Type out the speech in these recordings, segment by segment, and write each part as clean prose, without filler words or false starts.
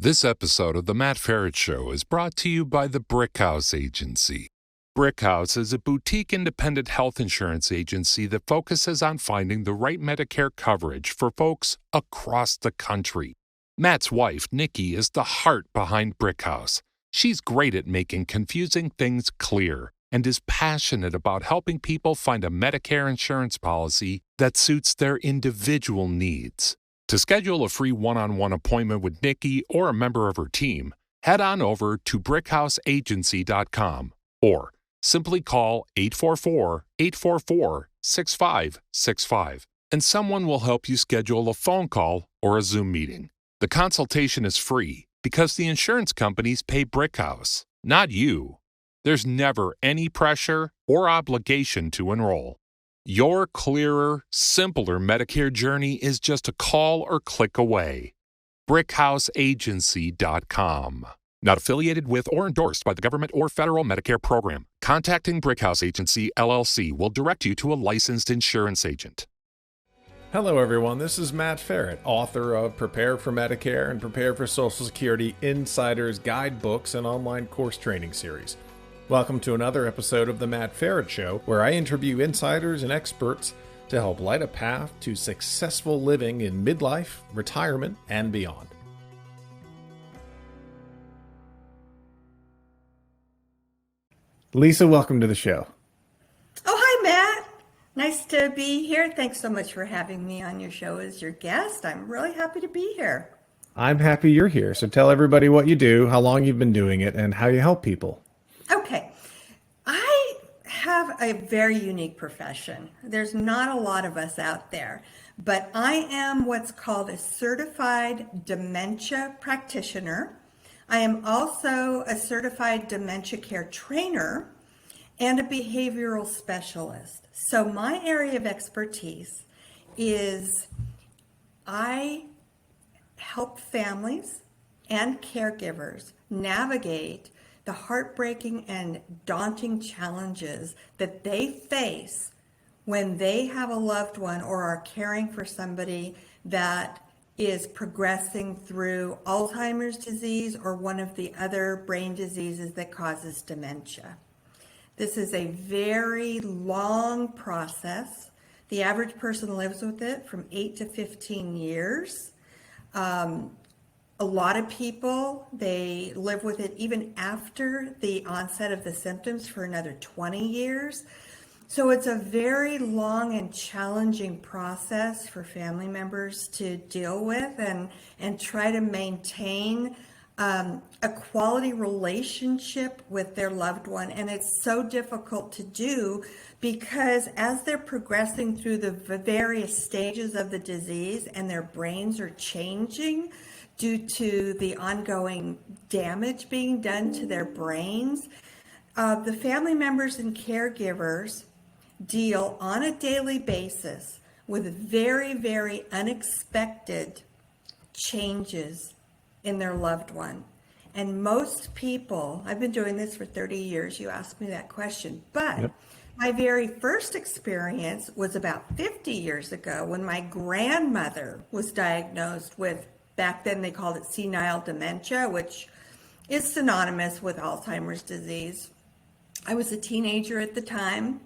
This episode of The Matt Feret Show is brought to you by the Brickhouse Agency. Brickhouse is a boutique independent health insurance agency that focuses on finding the right Medicare coverage for folks across the country. Matt's wife, Nikki, is the heart behind Brickhouse. She's great at making confusing things clear and is passionate about helping people find a Medicare insurance policy that suits their individual needs. To schedule a free one-on-one appointment with Nikki or a member of her team, head on over to brickhouseagency.com or simply call 844-844-6565 and someone will help you schedule a phone call or a Zoom meeting. The consultation is free because the insurance companies pay Brickhouse, not you. There's never any pressure or obligation to enroll. Your clearer, simpler Medicare journey is just a call or click away. BrickhouseAgency.com. Not affiliated with or endorsed by the government or federal Medicare program. Contacting Brickhouse Agency, LLC will direct you to a licensed insurance agent. Hello everyone, this is Matt Feret, author of Prepare for Medicare and Prepare for Social Security Insiders Guidebooks and online course training series. Welcome to another episode of The Matt Feret Show, where I interview insiders and experts to help light a path to successful living in midlife, retirement, and beyond. Lisa, welcome to the show. Oh, hi, Matt. Nice to be here. Thanks so much for having me on your show as your guest. I'm really happy to be here. I'm happy you're here. So tell everybody what you do, how long you've been doing it, and how you help people. Okay. I have a very unique profession. There's not a lot of us out there, but I am what's called a certified dementia practitioner. I am also a certified dementia care trainer and a behavioral specialist. So my area of expertise is I help families and caregivers navigate the heartbreaking and daunting challenges that they face when they have a loved one or are caring for somebody that is progressing through Alzheimer's disease or one of the other brain diseases that causes dementia. This is a very long process. The average person lives with it from 8 to 15 years. A lot of people, they live with it even after the onset of the symptoms for another 20 years. So it's a very long and challenging process for family members to deal with and try to maintain a quality relationship with their loved one. And it's so difficult to do because as they're progressing through the various stages of the disease and their brains are changing due to the ongoing damage being done to their brains, the family members and caregivers deal on a daily basis with very, very unexpected changes in their loved one. And most people, I've been doing this for 30 years, you asked me that question, but my very first experience was about 50 years ago when my grandmother was diagnosed with, back then they called it senile dementia, which is synonymous with Alzheimer's disease. I was a teenager at the time.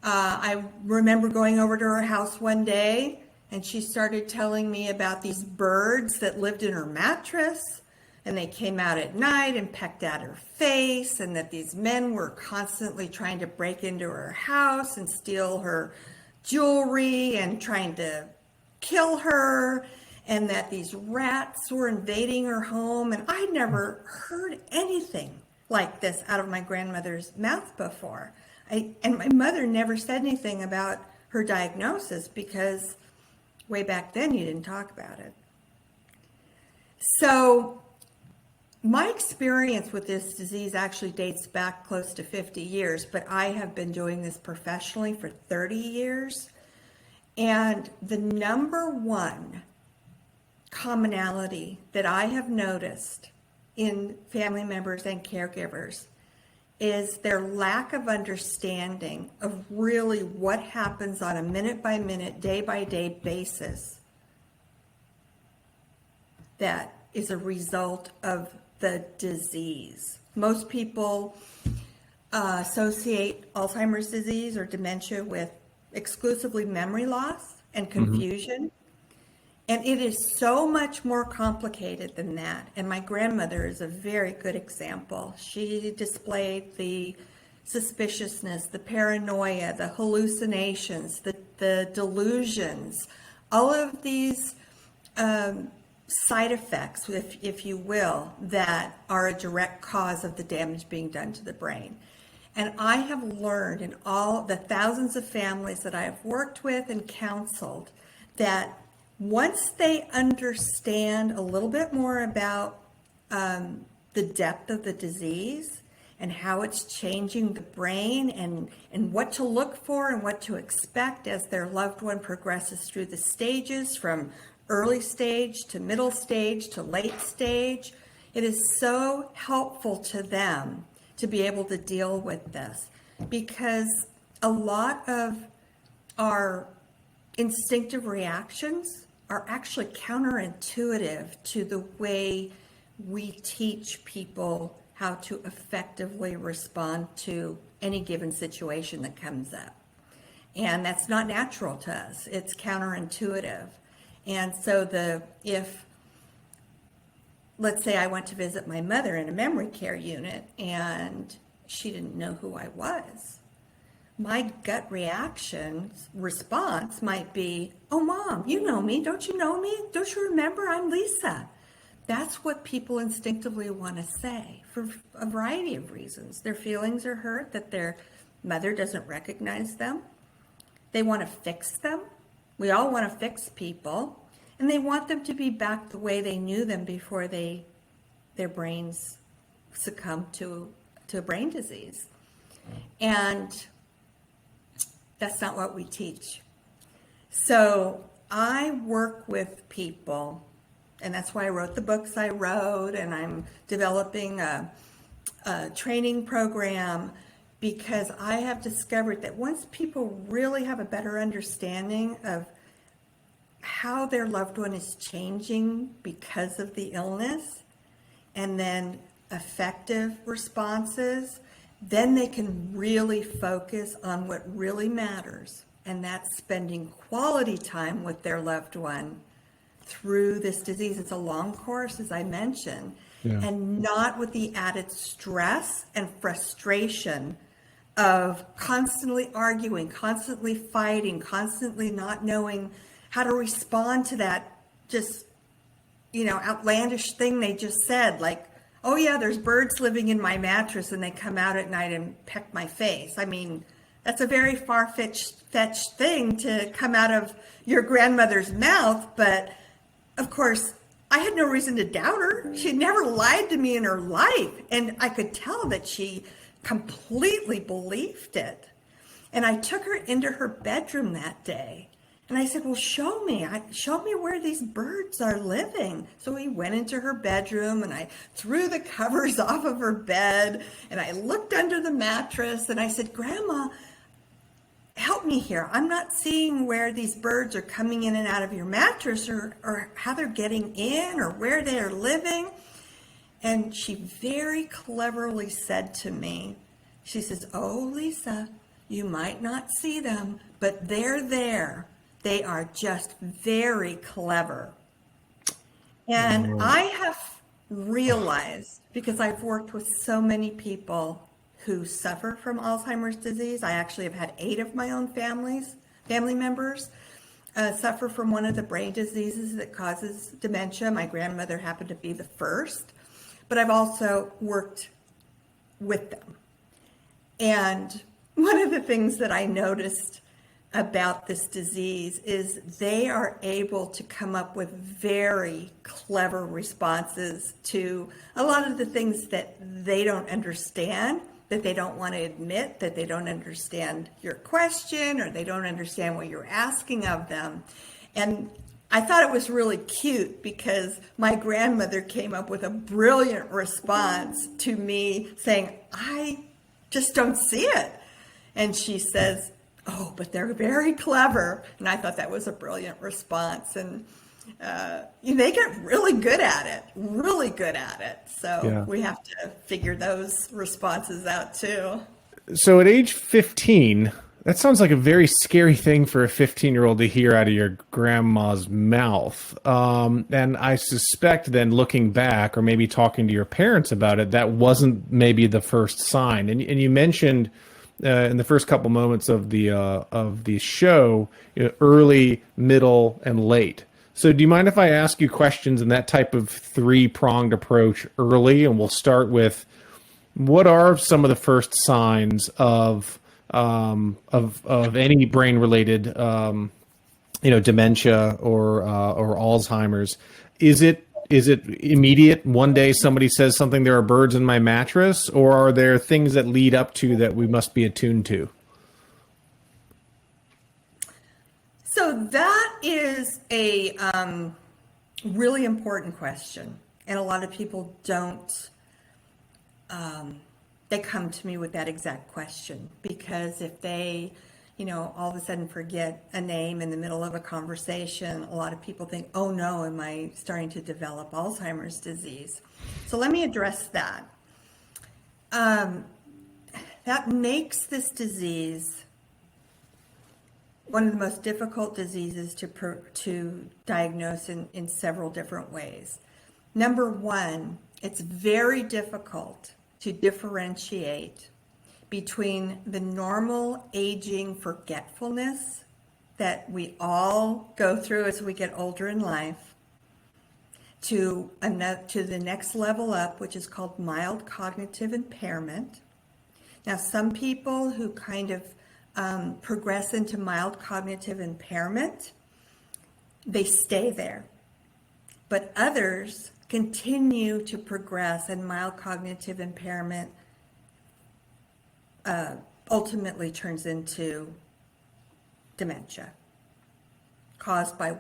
I remember going over to her house one day and she started telling me about these birds that lived in her mattress and they came out at night and pecked at her face, and that these men were constantly trying to break into her house and steal her jewelry and trying to kill her, and that these rats were invading her home. And I'd never heard anything like this out of my grandmother's mouth before. And my mother never said anything about her diagnosis because way back then you didn't talk about it. So my experience with this disease actually dates back close to 50 years, but I have been doing this professionally for 30 years. And the number one commonality that I have noticed in family members and caregivers is their lack of understanding of really what happens on a minute-by-minute, day-by-day basis that is a result of the disease. Most people associate Alzheimer's disease or dementia with exclusively memory loss and confusion. And it is so much more complicated than that. And my grandmother is a very good example. She displayed the suspiciousness, the paranoia, the hallucinations, the delusions, all of these side effects, if you will, that are a direct cause of the damage being done to the brain. And I have learned in all the thousands of families that I have worked with and counseled that once they understand a little bit more about the depth of the disease and how it's changing the brain and what to look for and what to expect as their loved one progresses through the stages from early stage to middle stage to late stage, it is so helpful to them to be able to deal with this, because a lot of our instinctive reactions are actually counterintuitive to the way we teach people how to effectively respond to any given situation that comes up. And that's not natural to us. It's counterintuitive. And so if, let's say I went to visit my mother in a memory care unit and she didn't know who I was, my gut response might be, oh, Mom, you know me. Don't you know me? Don't you remember? I'm Lisa. That's what people instinctively want to say for a variety of reasons. Their feelings are hurt that their mother doesn't recognize them. They want to fix them. We all want to fix people. And they want them to be back the way they knew them before their brains succumbed to a brain disease. And that's not what we teach. So I work with people, and that's why I wrote the books I wrote, and I'm developing a training program, because I have discovered that once people really have a better understanding of how their loved one is changing because of the illness, and then effective responses, then they can really focus on what really matters, and that's spending quality time with their loved one through this disease. It's a long course, as I mentioned, and not with the added stress and frustration of constantly arguing, constantly fighting, constantly not knowing how to respond to that just, outlandish thing they just said, like, oh yeah, there's birds living in my mattress and they come out at night and peck my face. I mean, that's a very far-fetched thing to come out of your grandmother's mouth, but of course, I had no reason to doubt her. She'd never lied to me in her life, and I could tell that she completely believed it. And I took her into her bedroom that day, and I said, well, show me where these birds are living. So we went into her bedroom, and I threw the covers off of her bed, and I looked under the mattress, and I said, Grandma, help me here. I'm not seeing where these birds are coming in and out of your mattress, or how they're getting in, or where they are living. And she very cleverly said to me, she says, oh, Lisa, you might not see them, but they're there. They are just very clever. And I have realized, because I've worked with so many people who suffer from Alzheimer's disease, I actually have had 8 of my own family members suffer from one of the brain diseases that causes dementia. My grandmother happened to be the first, but I've also worked with them. And one of the things that I noticed about this disease is they are able to come up with very clever responses to a lot of the things that they don't understand, that they don't want to admit, that they don't understand your question, or they don't understand what you're asking of them. And I thought it was really cute because my grandmother came up with a brilliant response to me saying, I just don't see it. And she says, oh, but they're very clever. And I thought that was a brilliant response. And they get really good at it, really good at it. So Yeah. we have to figure those responses out too. So at age 15, that sounds like a very scary thing for a 15-year-old to hear out of your grandma's mouth. And I suspect then looking back or maybe talking to your parents about it, that wasn't maybe the first sign. And you mentioned in the first couple moments of the show, early, middle, and late. So do you mind if I ask you questions in that type of three-pronged approach early? And we'll start with, what are some of the first signs of any brain related dementia or Alzheimer's? Is it immediate? One day somebody says something, there are birds in my mattress, or are there things that lead up to that we must be attuned to? So that is a really important question, and a lot of people don't. They come to me with that exact question, because if they, all of a sudden forget a name in the middle of a conversation, a lot of people think, oh no, am I starting to develop Alzheimer's disease? So let me address that. That makes this disease one of the most difficult diseases to diagnose in several different ways. Number one, it's very difficult to differentiate between the normal aging forgetfulness that we all go through as we get older in life to the next level up, which is called mild cognitive impairment. Now, some people who kind of progress into mild cognitive impairment, they stay there. But others continue to progress, and mild cognitive impairment ultimately turns into dementia caused by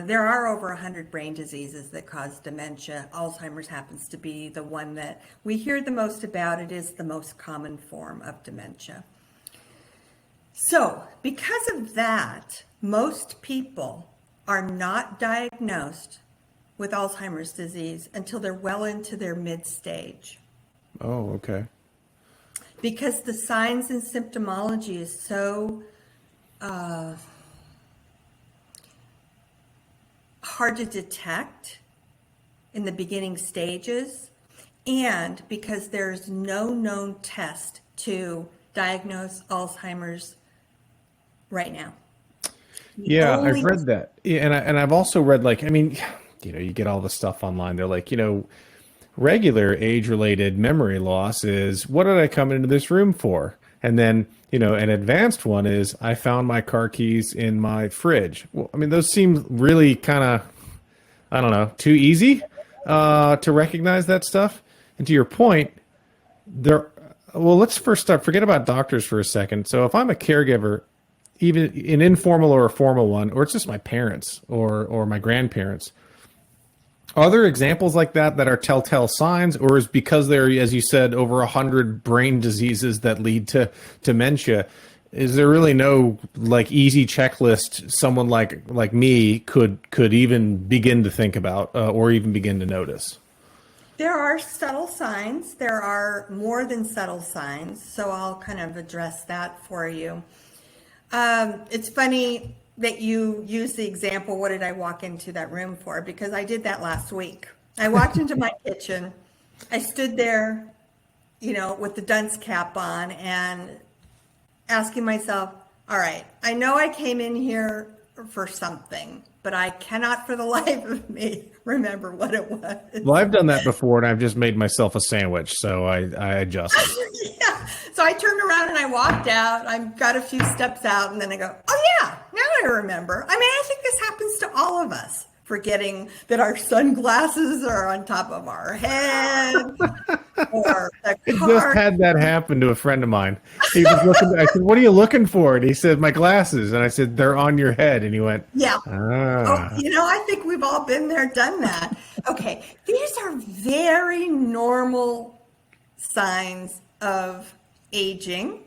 there are over 100 brain diseases that cause dementia. Alzheimer's happens to be the one that we hear the most about. It is the most common form of dementia. So because of that, most people are not diagnosed with Alzheimer's disease until they're well into their mid-stage. Oh, okay. Because the signs and symptomology is so hard to detect in the beginning stages, and because there's no known test to diagnose Alzheimer's right now. Yeah, I've read that. Yeah, and I've also read, you get all the stuff online. They're like, regular age-related memory loss is, what did I come into this room for? And then, an advanced one is, I found my car keys in my fridge. Well, those seem really kind of, I don't know, too easy to recognize that stuff. And to your point, let's first forget about doctors for a second. So if I'm a caregiver, even an informal or a formal one, or it's just my parents or my grandparents, are there examples like that are telltale signs, or is because there, as you said, over 100 brain diseases that lead to dementia, is there really no easy checklist someone like me could even begin to think about or even begin to notice? There are subtle signs. There are more than subtle signs. So I'll kind of address that for you. It's funny that you use the example, what did I walk into that room for? Because I did that last week. I walked into my kitchen. I stood there, with the dunce cap on and asking myself, all right, I know I came in here for something, but I cannot for the life of me remember what it was. Well, I've done that before, and I've just made myself a sandwich, so I adjusted. Yeah. So I turned around and I walked out. I got a few steps out, and then I go, oh yeah, now I remember. I think this happens to all of us, forgetting that our sunglasses are on top of our head, or the I car. just had that happen to a friend of mine. He was looking. I said, "What are you looking for?" And he said, "My glasses." And I said, "They're on your head." And he went, Yeah. Ah. Oh, I think we've all been there, done that. Okay. These are very normal signs of aging,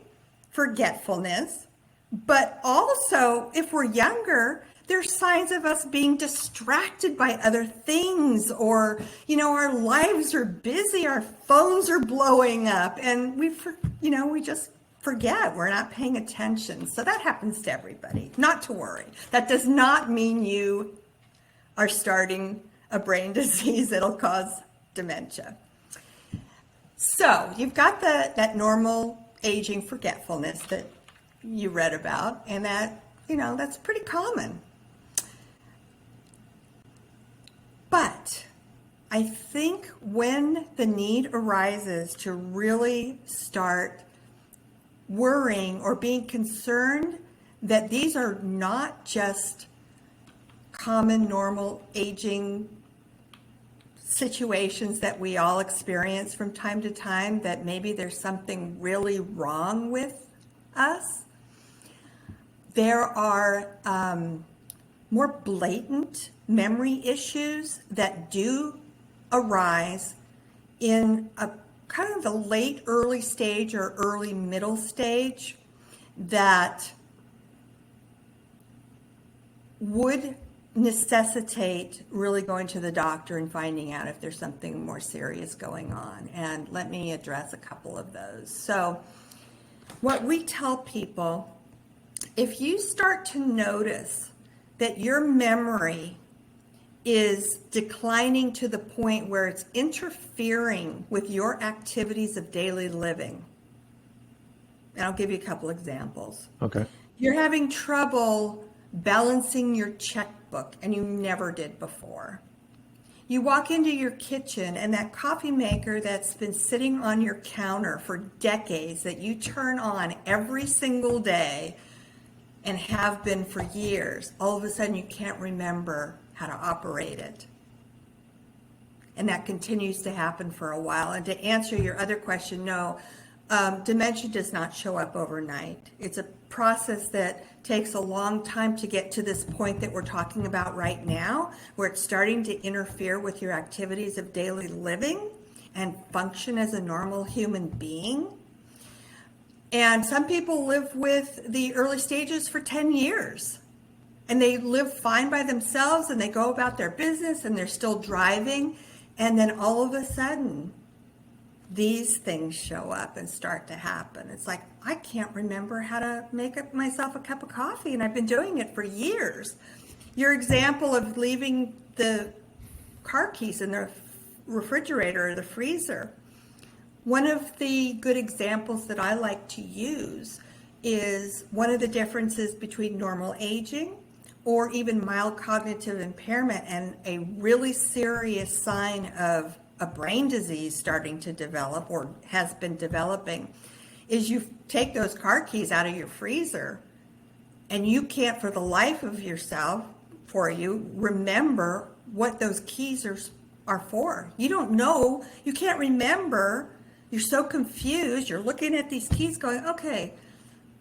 forgetfulness, but also if we're younger, There's signs of us being distracted by other things, or, our lives are busy, our phones are blowing up, and we just forget, we're not paying attention. So that happens to everybody. Not to worry. That does not mean you are starting a brain disease that'll cause dementia. So you've got that normal aging forgetfulness that you read about, and that's pretty common. But I think when the need arises to really start worrying or being concerned that these are not just common, normal aging situations that we all experience from time to time, that maybe there's something really wrong with us. There are more blatant memory issues that do arise in a kind of a late early stage or early middle stage that would necessitate really going to the doctor and finding out if there's something more serious going on. And let me address a couple of those. So what we tell people, if you start to notice that your memory is declining to the point where it's interfering with your activities of daily living, and I'll give you a couple examples. Okay. You're having trouble balancing your checkbook, and you never did before. You walk into your kitchen, and that coffee maker that's been sitting on your counter for decades, that you turn on every single day and have been for years, all of a sudden you can't remember how to operate it. And that continues to happen for a while. And to answer your other question, no, dementia does not show up overnight. It's a process that takes a long time to get to this point that we're talking about right now, where it's starting to interfere with your activities of daily living and function as a normal human being. And some people live with the early stages for 10 years. And they live fine by themselves, and they go about their business, and they're still driving. And then all of a sudden, these things show up and start to happen. It's like, I can't remember how to make up myself a cup of coffee, and I've been doing it for years. Your example of leaving the car keys in the refrigerator or the freezer. One of the good examples that I like to use is one of the differences between normal aging or even mild cognitive impairment and a really serious sign of a brain disease starting to develop or has been developing is you take those car keys out of your freezer and you can't for the life of yourself remember what those keys are for. You don't know, you can't remember, you're so confused, you're looking at these keys going, okay,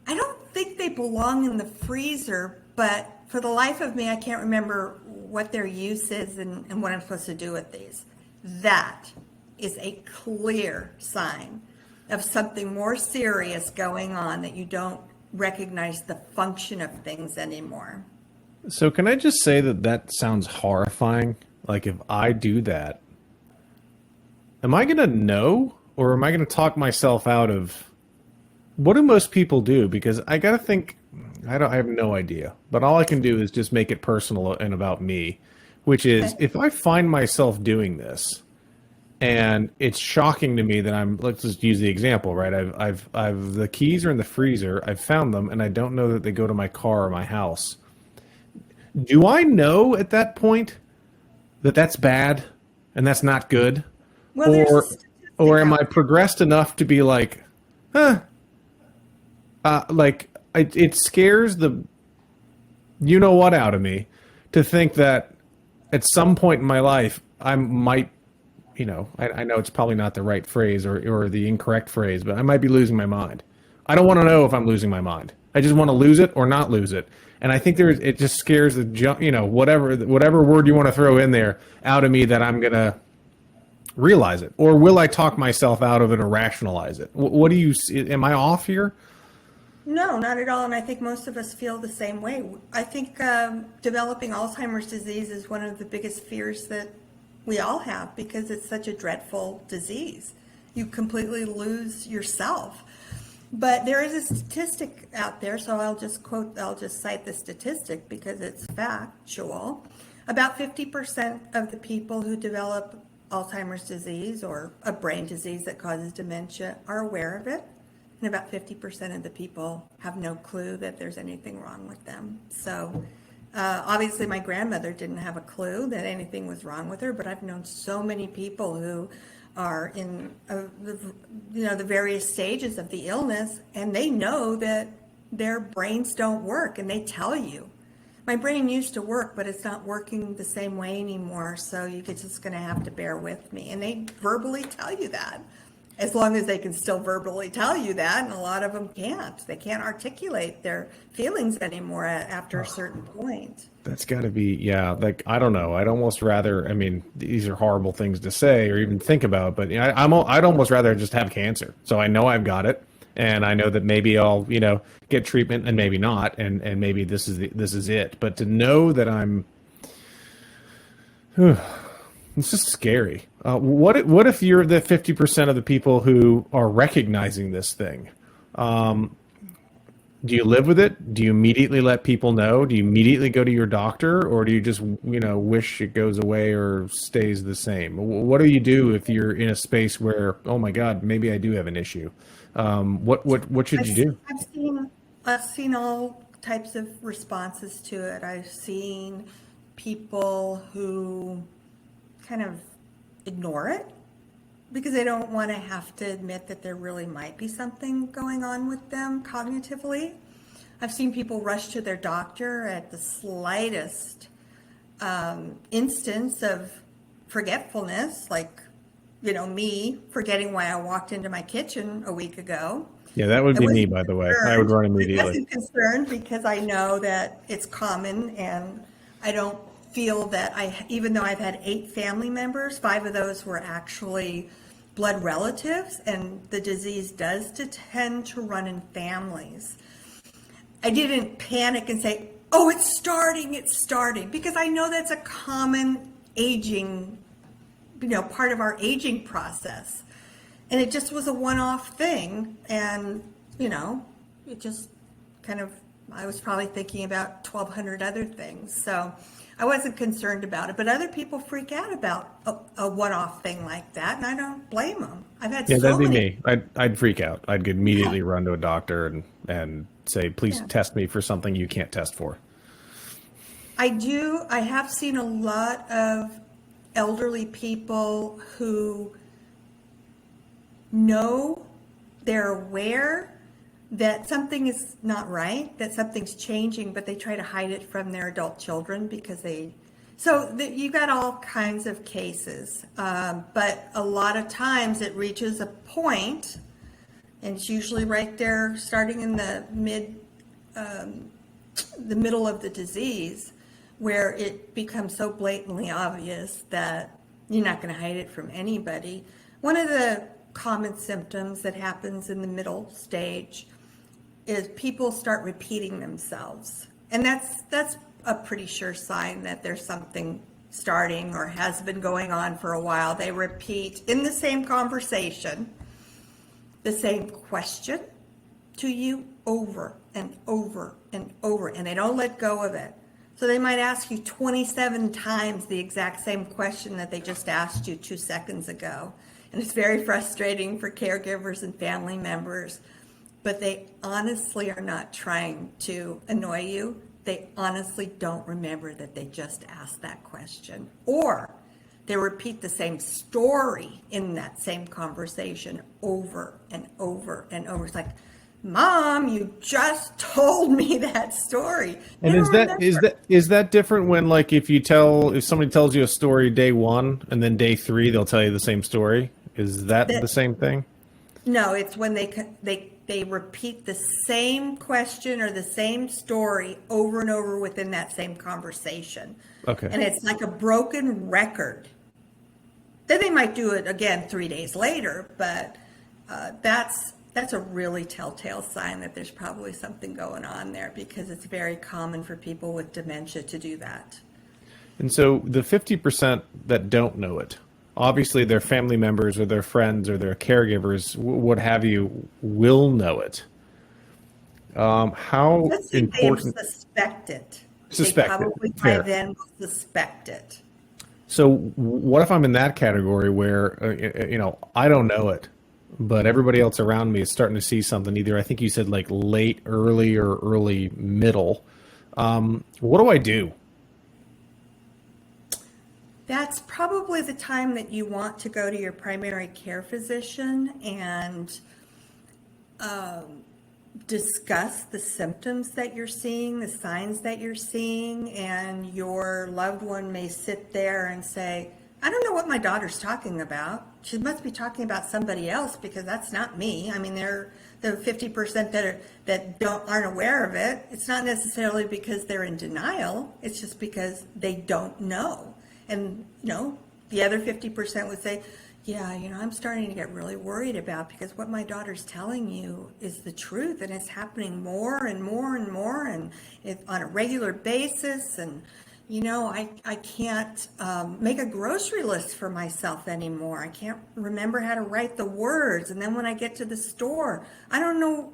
I don't think they belong in the freezer, but for the life of me, I can't remember what their use is and what I'm supposed to do with these. That is a clear sign of something more serious going on, that you don't recognize the function of things anymore. So can I just say that sounds horrifying? Like, if I do that, am I going to know, or am I going to talk myself out of... What do most people do? Because I got to think... I have no idea, but all I can do is just make it personal and about me, which is if I find myself doing this and it's shocking to me that let's just use the example, right? I've the keys are in the freezer. I've found them and I don't know that they go to my car or my house. Do I know at that point that that's bad and that's not good? Well, or am I progressed enough to be like, it scares the you-know-what out of me to think that at some point in my life, I might, I know it's probably not the right phrase or the incorrect phrase, but I might be losing my mind. I don't want to know if I'm losing my mind. I just want to lose it or not lose it. And I think it just scares whatever word you want to throw in there out of me that I'm going to realize it. Or will I talk myself out of it or rationalize it? What do you see? Am I off here? No, not at all. And I think most of us feel the same way. I think developing Alzheimer's disease is one of the biggest fears that we all have because it's such a dreadful disease. You completely lose yourself. But there is a statistic out there, so I'll just cite the statistic because it's factual. About 50% of the people who develop Alzheimer's disease or a brain disease that causes dementia are aware of it. And about 50% of the people have no clue that there's anything wrong with them. So obviously my grandmother didn't have a clue that anything was wrong with her, but I've known so many people who are in the various stages of the illness, and they know that their brains don't work, and they tell you, my brain used to work, but it's not working the same way anymore, so you're just going to have to bear with me. And they verbally tell you that, as long as they can still verbally tell you that, and a lot of them can't. They can't articulate their feelings anymore after a certain point. That's got to be, yeah, like, I don't know. I'd almost rather, I mean, these are horrible things to say or even think about, but I'd almost rather just have cancer. So I know I've got it, and I know that maybe I'll, get treatment and maybe not, and maybe this is it. But to know that it's just scary. What if you're the 50% of the people who are recognizing this thing? Do you live with it? Do you immediately let people know? Do you immediately go to your doctor, or do you just, wish it goes away or stays the same? What do you do if you're in a space where, oh my God, maybe I do have an issue? What should you do? I've seen all types of responses to it. I've seen people who kind of ignore it because they don't want to have to admit that there really might be something going on with them cognitively. I've seen people rush to their doctor at the slightest instance of forgetfulness, like, me forgetting why I walked into my kitchen a week ago. Yeah, that would be me, by the way. I would run immediately. I wasn't concerned because I know that it's common, and I don't feel that even though I've had 8 family members, 5 of those were actually blood relatives, and the disease does tend to run in families. I didn't panic and say, oh, it's starting, because I know that's a common aging, part of our aging process. And it just was a one-off thing. And, it just kind of, I was probably thinking about 1,200 other things. So I wasn't concerned about it. But other people freak out about a one-off thing like that, and I don't blame them. I've had that'd be me. I'd freak out. I'd immediately run to a doctor and say, please test me for something you can't test for. I have seen a lot of elderly people who know, they're aware that something is not right, that something's changing, but they try to hide it from their adult children because you got all kinds of cases. But a lot of times it reaches a point, and it's usually right there starting in the middle of the disease, where it becomes so blatantly obvious that you're not going to hide it from anybody. One of the common symptoms that happens in the middle stage is people start repeating themselves. And that's a pretty sure sign that there's something starting or has been going on for a while. They repeat in the same conversation the same question to you over and over and over, and they don't let go of it. So they might ask you 27 times the exact same question that they just asked you 2 seconds ago. And it's very frustrating for caregivers and family members, but they honestly are not trying to annoy you. They honestly don't remember that they just asked that question. Or they repeat the same story in that same conversation over and over and over. It's like, Mom, you just told me that story. And is that different when, like, if somebody tells you a story day 1 and then day 3 they'll tell you the same story? Is that the same thing? No, it's when they repeat the same question or the same story over and over within that same conversation. Okay. And it's like a broken record. Then they might do it again 3 days later, but That's a really telltale sign that there's probably something going on there, because it's very common for people with dementia to do that. And so the 50% that don't know it, obviously their family members or their friends or their caregivers, what have you, will know it. How Let's say they important? suspect it. Suspect They it. probably by Fair. then will suspect it. So what if I'm in that category where, I don't know it, but everybody else around me is starting to see something, either I think you said like late, early, or early middle. What do I do? That's probably the time that you want to go to your primary care physician and discuss the symptoms that you're seeing, the signs that you're seeing, and your loved one may sit there and say, I don't know what my daughter's talking about. She must be talking about somebody else, because that's not me. I mean, they're the 50% that aren't aware of it. It's not necessarily because they're in denial. It's just because they don't know. And, the other 50% would say, yeah, I'm starting to get really worried about, because what my daughter's telling you is the truth, and it's happening more and more and more, and it's on a regular basis. And, I can't make a grocery list for myself anymore. I can't remember how to write the words. And then when I get to the store, I don't know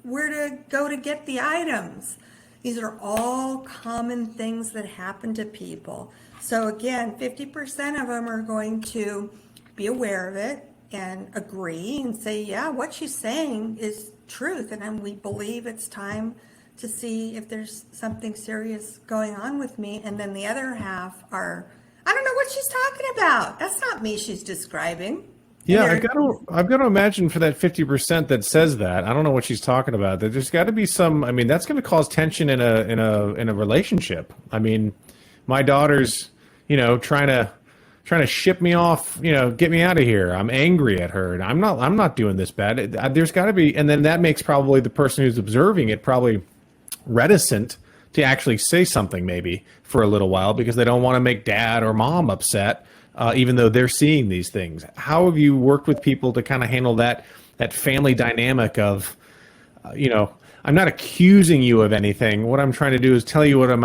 where to go to get the items. These are all common things that happen to people. So again, 50% of them are going to be aware of it and agree and say, yeah, what she's saying is truth. And then we believe it's time to see if there's something serious going on with me. And then the other half are, I don't know what she's talking about. That's not me she's describing. Yeah, I've got to imagine for that 50% that says that, I don't know what she's talking about. There's got to be some. I mean, that's going to cause tension in a relationship. I mean, my daughter's, trying to ship me off, get me out of here. I'm angry at her, and I'm not doing this bad. There's got to be, and then that makes probably the person who's observing it probably reticent to actually say something, maybe for a little while, because they don't want to make dad or mom upset. Even though they're seeing these things. How have you worked with people to kind of handle that family dynamic of, I'm not accusing you of anything. What I'm trying to do is tell you what I'm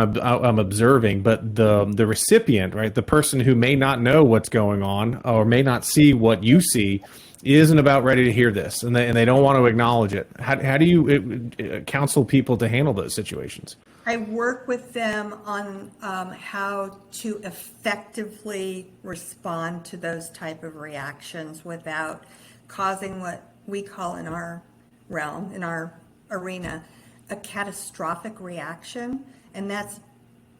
observing, but the recipient, right, the person who may not know what's going on or may not see what you see, isn't about ready to hear this, and they don't want to acknowledge it. How do you counsel people to handle those situations? I work with them on how to effectively respond to those type of reactions without causing what we call in our realm, in our arena, a catastrophic reaction. And that's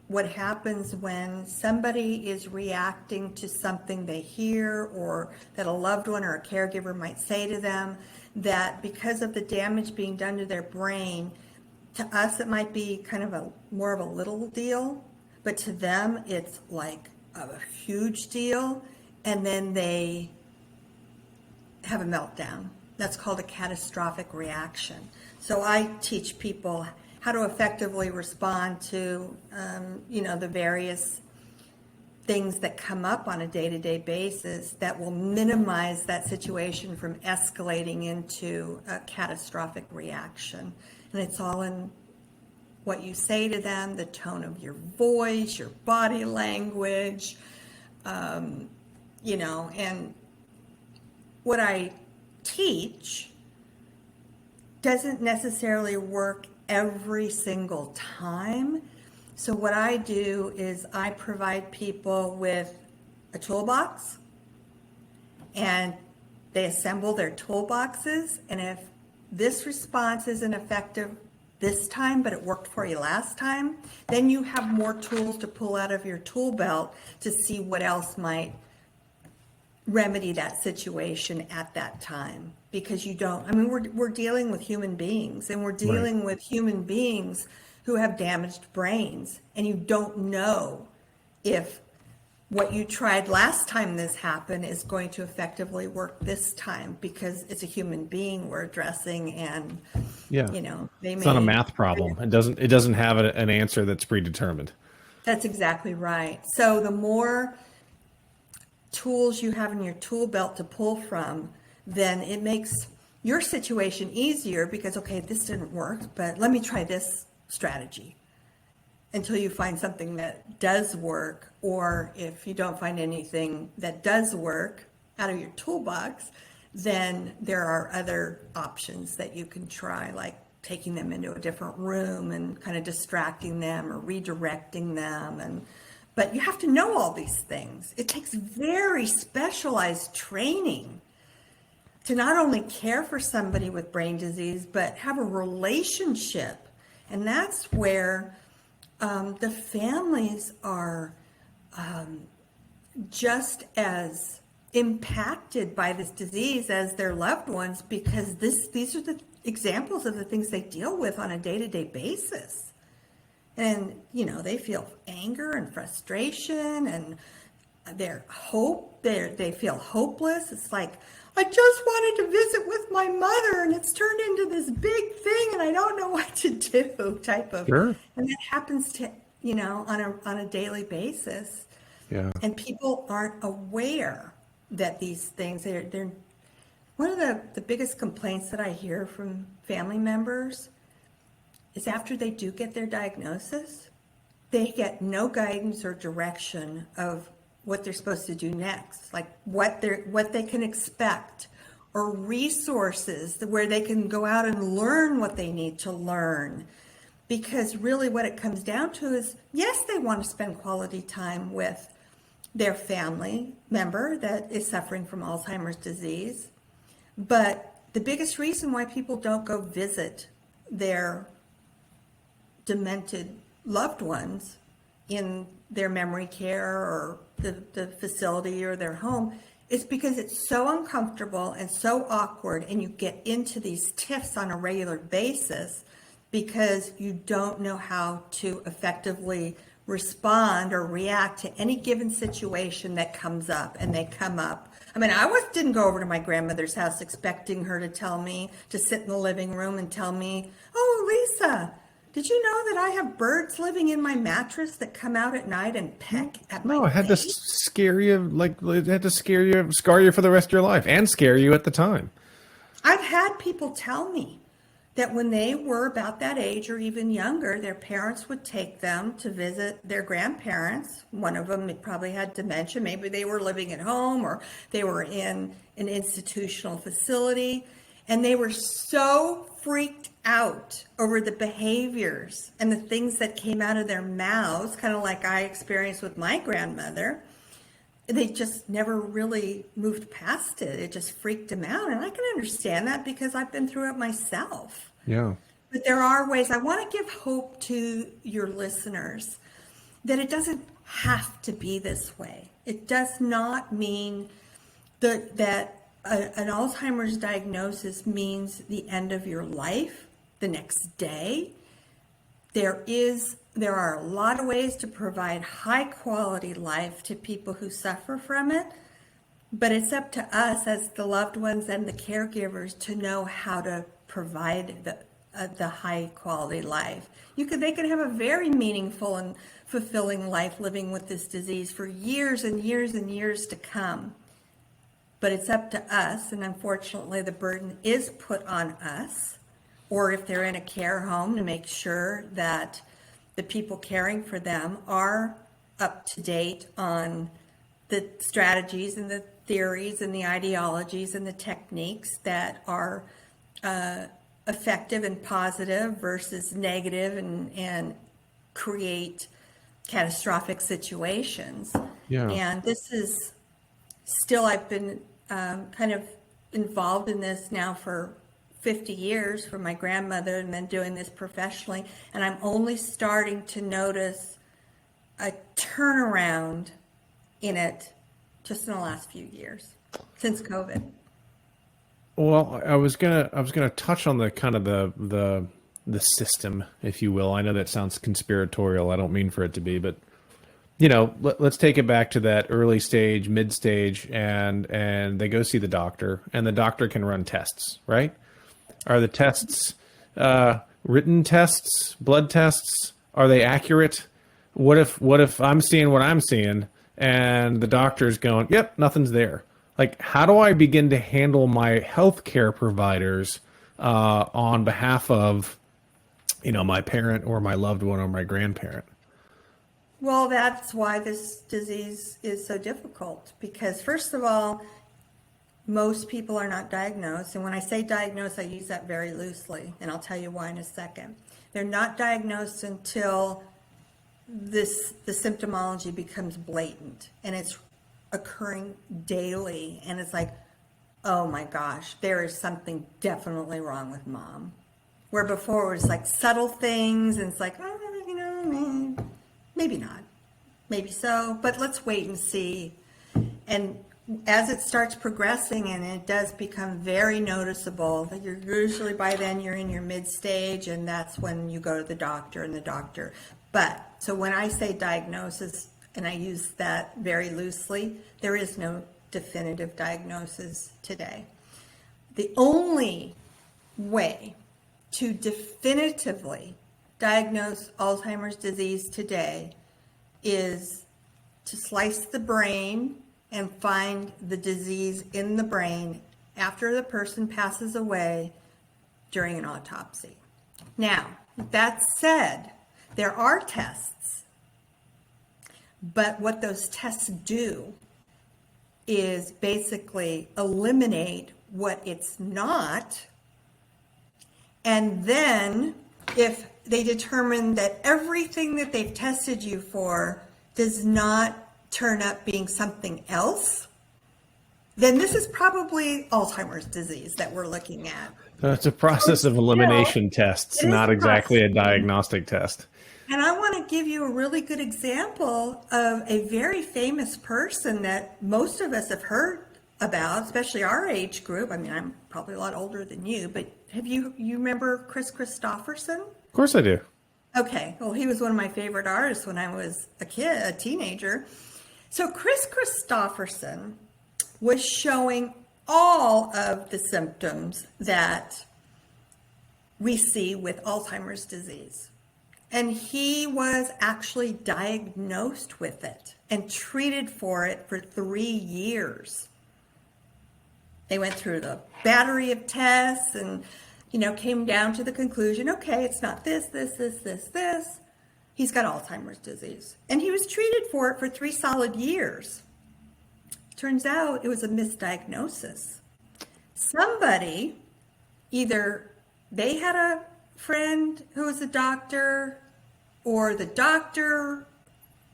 what happens when somebody is reacting to something they hear, or that a loved one or a caregiver might say to them, that because of the damage being done to their brain, to us, it might be kind of more of a little deal, but to them, it's like a huge deal. And then they have a meltdown. That's called a catastrophic reaction. So I teach people how to effectively respond to, the various things that come up on a day-to-day basis that will minimize that situation from escalating into a catastrophic reaction. And it's all in what you say to them, the tone of your voice, your body language, and what I teach doesn't necessarily work every single time. So what I do is I provide people with a toolbox, and they assemble their toolboxes, and if this response isn't effective this time, but it worked for you last time, then you have more tools to pull out of your tool belt to see what else might remedy that situation at that time. Because we're dealing with human beings, and we're dealing with human beings who have damaged brains, and you don't know if what you tried last time this happened is going to effectively work this time, because it's a human being we're addressing, and it's not a math problem. It doesn't have an answer that's predetermined. That's exactly right. So the more tools you have in your tool belt to pull from, then it makes your situation easier because, okay, this didn't work, but let me try this strategy until you find something that does work. Or if you don't find anything that does work out of your toolbox, then there are other options that you can try, like taking them into a different room and kind of distracting them or redirecting them. But you have to know all these things. It takes very specialized training to not only care for somebody with brain disease, but have a relationship. And that's where the families are just as impacted by this disease as their loved ones, because these are the examples of the things they deal with on a day-to-day basis. And, they feel anger and frustration, and they feel hopeless. It's like, I just wanted to visit with my mother and it's turned into this big thing and I don't know what to do type of. Sure. And that happens to, on a daily basis. Yeah. And people aren't aware that these things, they're one of the biggest complaints that I hear from family members is after they do get their diagnosis, they get no guidance or direction of what they're supposed to do next, like what they can expect, or resources where they can go out and learn what they need to learn. Because really what it comes down to is, yes, they want to spend quality time with their family member that is suffering from Alzheimer's disease. But the biggest reason why people don't go visit their demented loved ones in their memory care or the facility or their home is because it's so uncomfortable and so awkward, and you get into these tiffs on a regular basis because you don't know how to effectively respond or react to any given situation that comes up. And they come up. I mean, didn't go over to my grandmother's house expecting her to tell me, to sit in the living room and tell me, oh, Lisa, did you know that I have birds living in my mattress that come out at night and peck at my No, it had to face? scare you, scar you for the rest of your life, and scare you at the time. I've had people tell me that when they were about that age or even younger, their parents would take them to visit their grandparents. One of them probably had dementia. Maybe they were living at home or they were in an institutional facility. And they were so freaked out over the behaviors and the things that came out of their mouths, kind of like I experienced with my grandmother. They just never really moved past it. It just freaked them out. And I can understand that because I've been through it myself. Yeah. But there are ways. I want to give hope to your listeners that it doesn't have to be this way. It does not mean that an Alzheimer's diagnosis means the end of your life the next day. There are a lot of ways to provide high quality life to people who suffer from it, but it's up to us as the loved ones and the caregivers to know how to provide the high quality life. They could have a very meaningful and fulfilling life living with this disease for years and years and years to come. But it's up to us, and unfortunately the burden is put on us, or if they're in a care home, to make sure that the people caring for them are up to date on the strategies and the theories and the ideologies and the techniques that are effective and positive versus negative and create catastrophic situations. Yeah. And this is still, I've been kind of involved in this now for 50 years from my grandmother and then doing this professionally. And I'm only starting to notice a turnaround in it just in the last few years since COVID. Well, I was gonna touch on the kind of the system, if you will. I know that sounds conspiratorial. I don't mean for it to be, but let's take it back to that early stage, mid stage, and they go see the doctor, and the doctor can run tests, right? Are the tests written tests, blood tests? Are they accurate? What if I'm seeing what I'm seeing, and the doctor's going, "Yep, nothing's there"? Like, how do I begin to handle my healthcare providers on behalf of, my parent or my loved one or my grandparent? Well, that's why this disease is so difficult, because first of all, most people are not diagnosed. And when I say diagnosed, I use that very loosely, and I'll tell you why in a second. They're not diagnosed until the symptomology becomes blatant and it's occurring daily. And it's like, oh my gosh, there is something definitely wrong with mom. Where before it was like subtle things, and it's like, maybe not, maybe so, but let's wait and see. And as it starts progressing and it does become very noticeable, that you're usually by then you're in your mid stage, and that's when you go to the doctor and the doctor. But so when I say diagnosis, and I use that very loosely, there is no definitive diagnosis today. The only way to definitively diagnose Alzheimer's disease today is to slice the brain and find the disease in the brain after the person passes away during an autopsy. Now, that said, there are tests, but what those tests do is basically eliminate what it's not. And then if they determine that everything that they've tested you for does not turn up being something else, then this is probably Alzheimer's disease that we're looking at. So it's a process of elimination tests, not exactly a diagnostic test. And I want to give you a really good example of a very famous person that most of us have heard about, especially our age group. I mean, I'm probably a lot older than you, but you remember Chris Christopherson? Of course I do. Okay, well, he was one of my favorite artists when I was a teenager. So Chris Christopherson was showing all of the symptoms that we see with Alzheimer's disease. And he was actually diagnosed with it and treated for it for 3 years. They went through the battery of tests and, came down to the conclusion, okay, it's not this. He's got Alzheimer's disease. And he was treated for it for 3 solid years. Turns out it was a misdiagnosis. Somebody, either they had a friend who was a doctor, or the doctor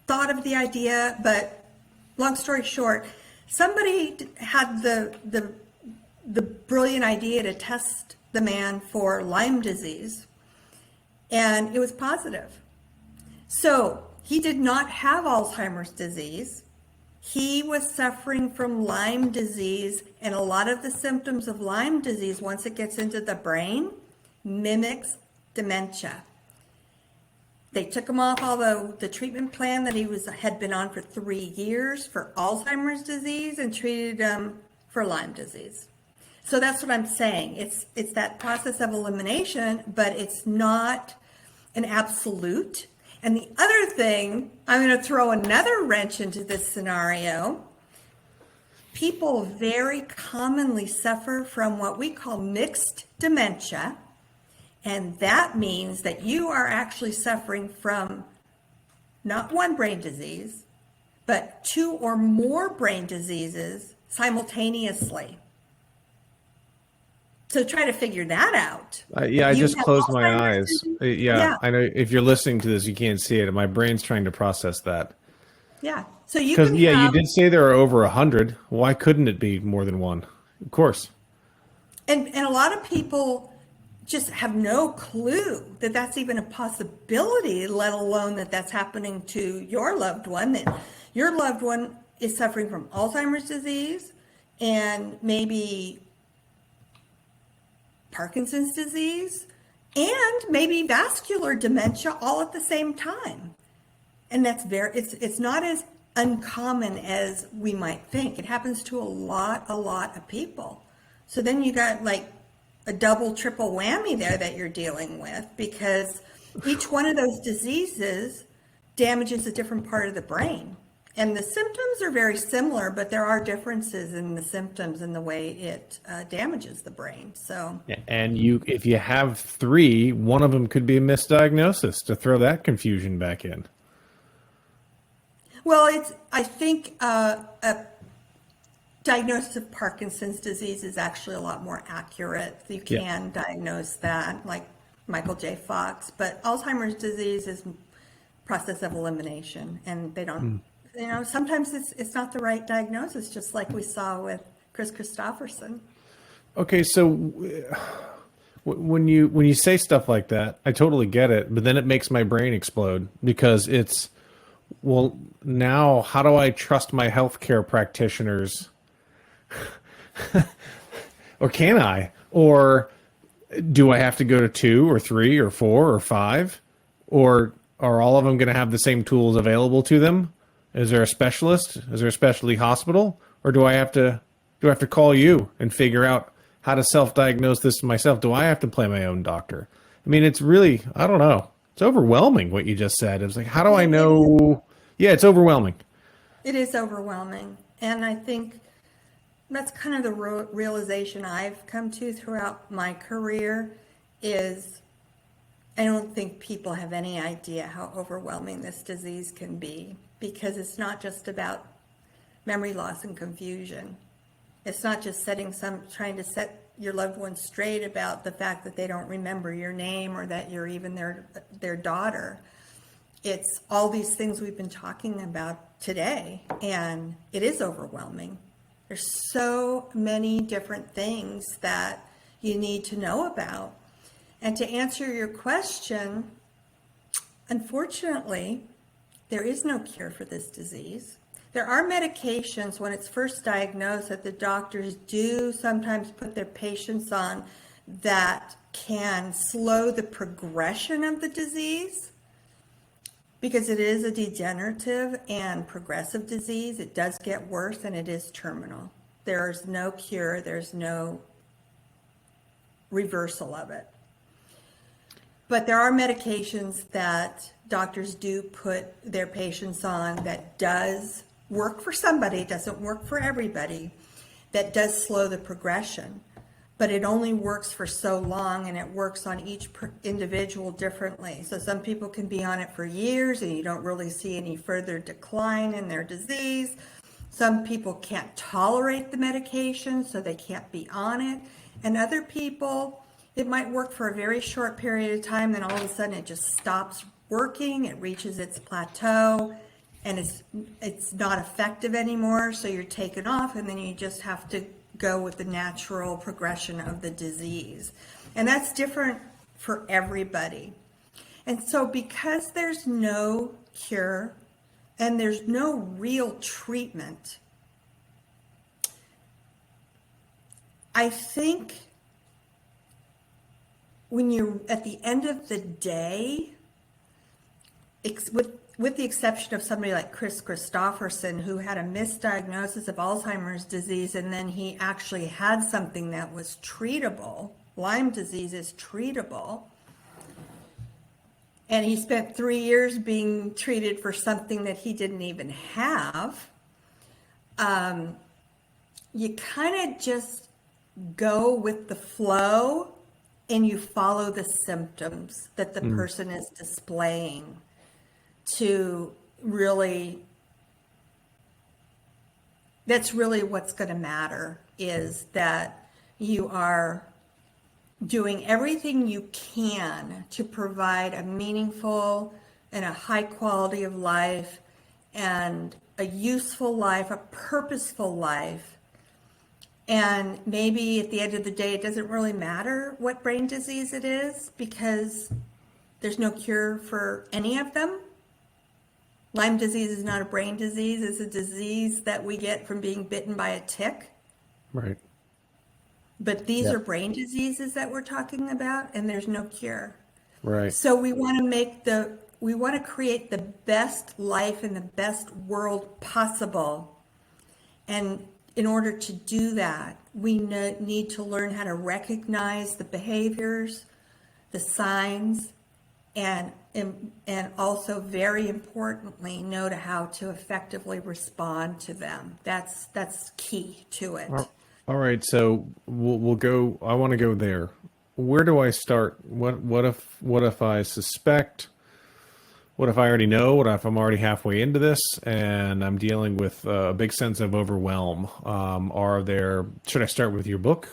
thought of the idea, but long story short, somebody had the brilliant idea to test the man for Lyme disease, and it was positive. So he did not have Alzheimer's disease. He was suffering from Lyme disease, and a lot of the symptoms of Lyme disease, once it gets into the brain, mimics dementia. They took him off all the treatment plan that he had been on for 3 years for Alzheimer's disease and treated him for Lyme disease. So that's what I'm saying. It's that process of elimination, but it's not an absolute. And the other thing, I'm going to throw another wrench into this scenario. People very commonly suffer from what we call mixed dementia. And that means that you are actually suffering from not one brain disease, but 2 or more brain diseases simultaneously. So try to figure that out. I just closed my eyes. Yeah, I know if you're listening to this, you can't see it. And my brain's trying to process that. Yeah. So you Because, you did say there are over 100. Why couldn't it be more than one? Of course. And a lot of people just have no clue that that's even a possibility, let alone that that's happening to your loved one, that your loved one is suffering from Alzheimer's disease and maybe Parkinson's disease and maybe vascular dementia all at the same time. And that's it's not as uncommon as we might think. It happens to a lot of people. So then you got like a double, triple whammy there that you're dealing with, because each one of those diseases damages a different part of the brain. And the symptoms are very similar, but there are differences in the symptoms and the way it damages the brain. So, And if you have three, one of them could be a misdiagnosis, to throw that confusion back in. well, I think a diagnosis of Parkinson's disease is actually a lot more accurate. You can diagnose that, like Michael J. Fox, but Alzheimer's disease is process of elimination, and they don't. Sometimes it's not the right diagnosis, just like we saw with Chris Christopherson. Okay, so when you say stuff like that, I totally get it, but then it makes my brain explode because it's, well, now how do I trust my healthcare practitioners? Or can I? Or do I have to go to 2 or 3 or 4 or 5? Or are all of them going to have the same tools available to them? Is there a specialist? Is there a specialty hospital? Or do I have to call you and figure out how to self-diagnose this myself? Do I have to play my own doctor? I mean, it's really, I don't know. It's overwhelming what you just said. It was like, how do I know? Yeah, it's overwhelming. It is overwhelming. And I think that's kind of the realization I've come to throughout my career is I don't think people have any idea how overwhelming this disease can be, because it's not just about memory loss and confusion. It's not just trying to set your loved ones straight about the fact that they don't remember your name or that you're even their daughter. It's all these things we've been talking about today, and it is overwhelming. There's so many different things that you need to know about. And to answer your question, unfortunately, there is no cure for this disease. There are medications when it's first diagnosed that the doctors do sometimes put their patients on that can slow the progression of the disease, because it is a degenerative and progressive disease. It does get worse and it is terminal. There's no cure, there's no reversal of it. But there are medications that doctors do put their patients on that does work for somebody. It doesn't work for everybody. That does slow the progression. But it only works for so long, and it works on each individual differently. So some people can be on it for years and you don't really see any further decline in their disease. Some people can't tolerate the medication, so they can't be on it. And other people, it might work for a very short period of time, then all of a sudden it just stops working, it reaches its plateau, and it's not effective anymore, so you're taken off, and then you just have to go with the natural progression of the disease. And that's different for everybody. And so because there's no cure and there's no real treatment, I think when you're at the end of the day, with the exception of somebody like Chris Christopherson, who had a misdiagnosis of Alzheimer's disease, and then he actually had something that was treatable. Lyme disease is treatable. And he spent 3 years being treated for something that he didn't even have. You kind of just go with the flow and you follow the symptoms that the person is displaying to really, that's really what's going to matter, is that you are doing everything you can to provide a meaningful and a high quality of life and a useful life, a purposeful life. And maybe at the end of the day, it doesn't really matter what brain disease it is, because there's no cure for any of them. Lyme disease is not a brain disease. It's a disease that we get from being bitten by a tick. Right. But these are brain diseases that we're talking about, and there's no cure. Right. So we want to create the best life and the best world possible. And in order to do that, we need to learn how to recognize the behaviors, the signs, and also very importantly know to how to effectively respond to them. That's key to it. All right, so we'll go. I want to go there. Where do I start? What if I suspect? What if I already know? What if I'm already halfway into this and I'm dealing with a big sense of overwhelm? Should I start with your book?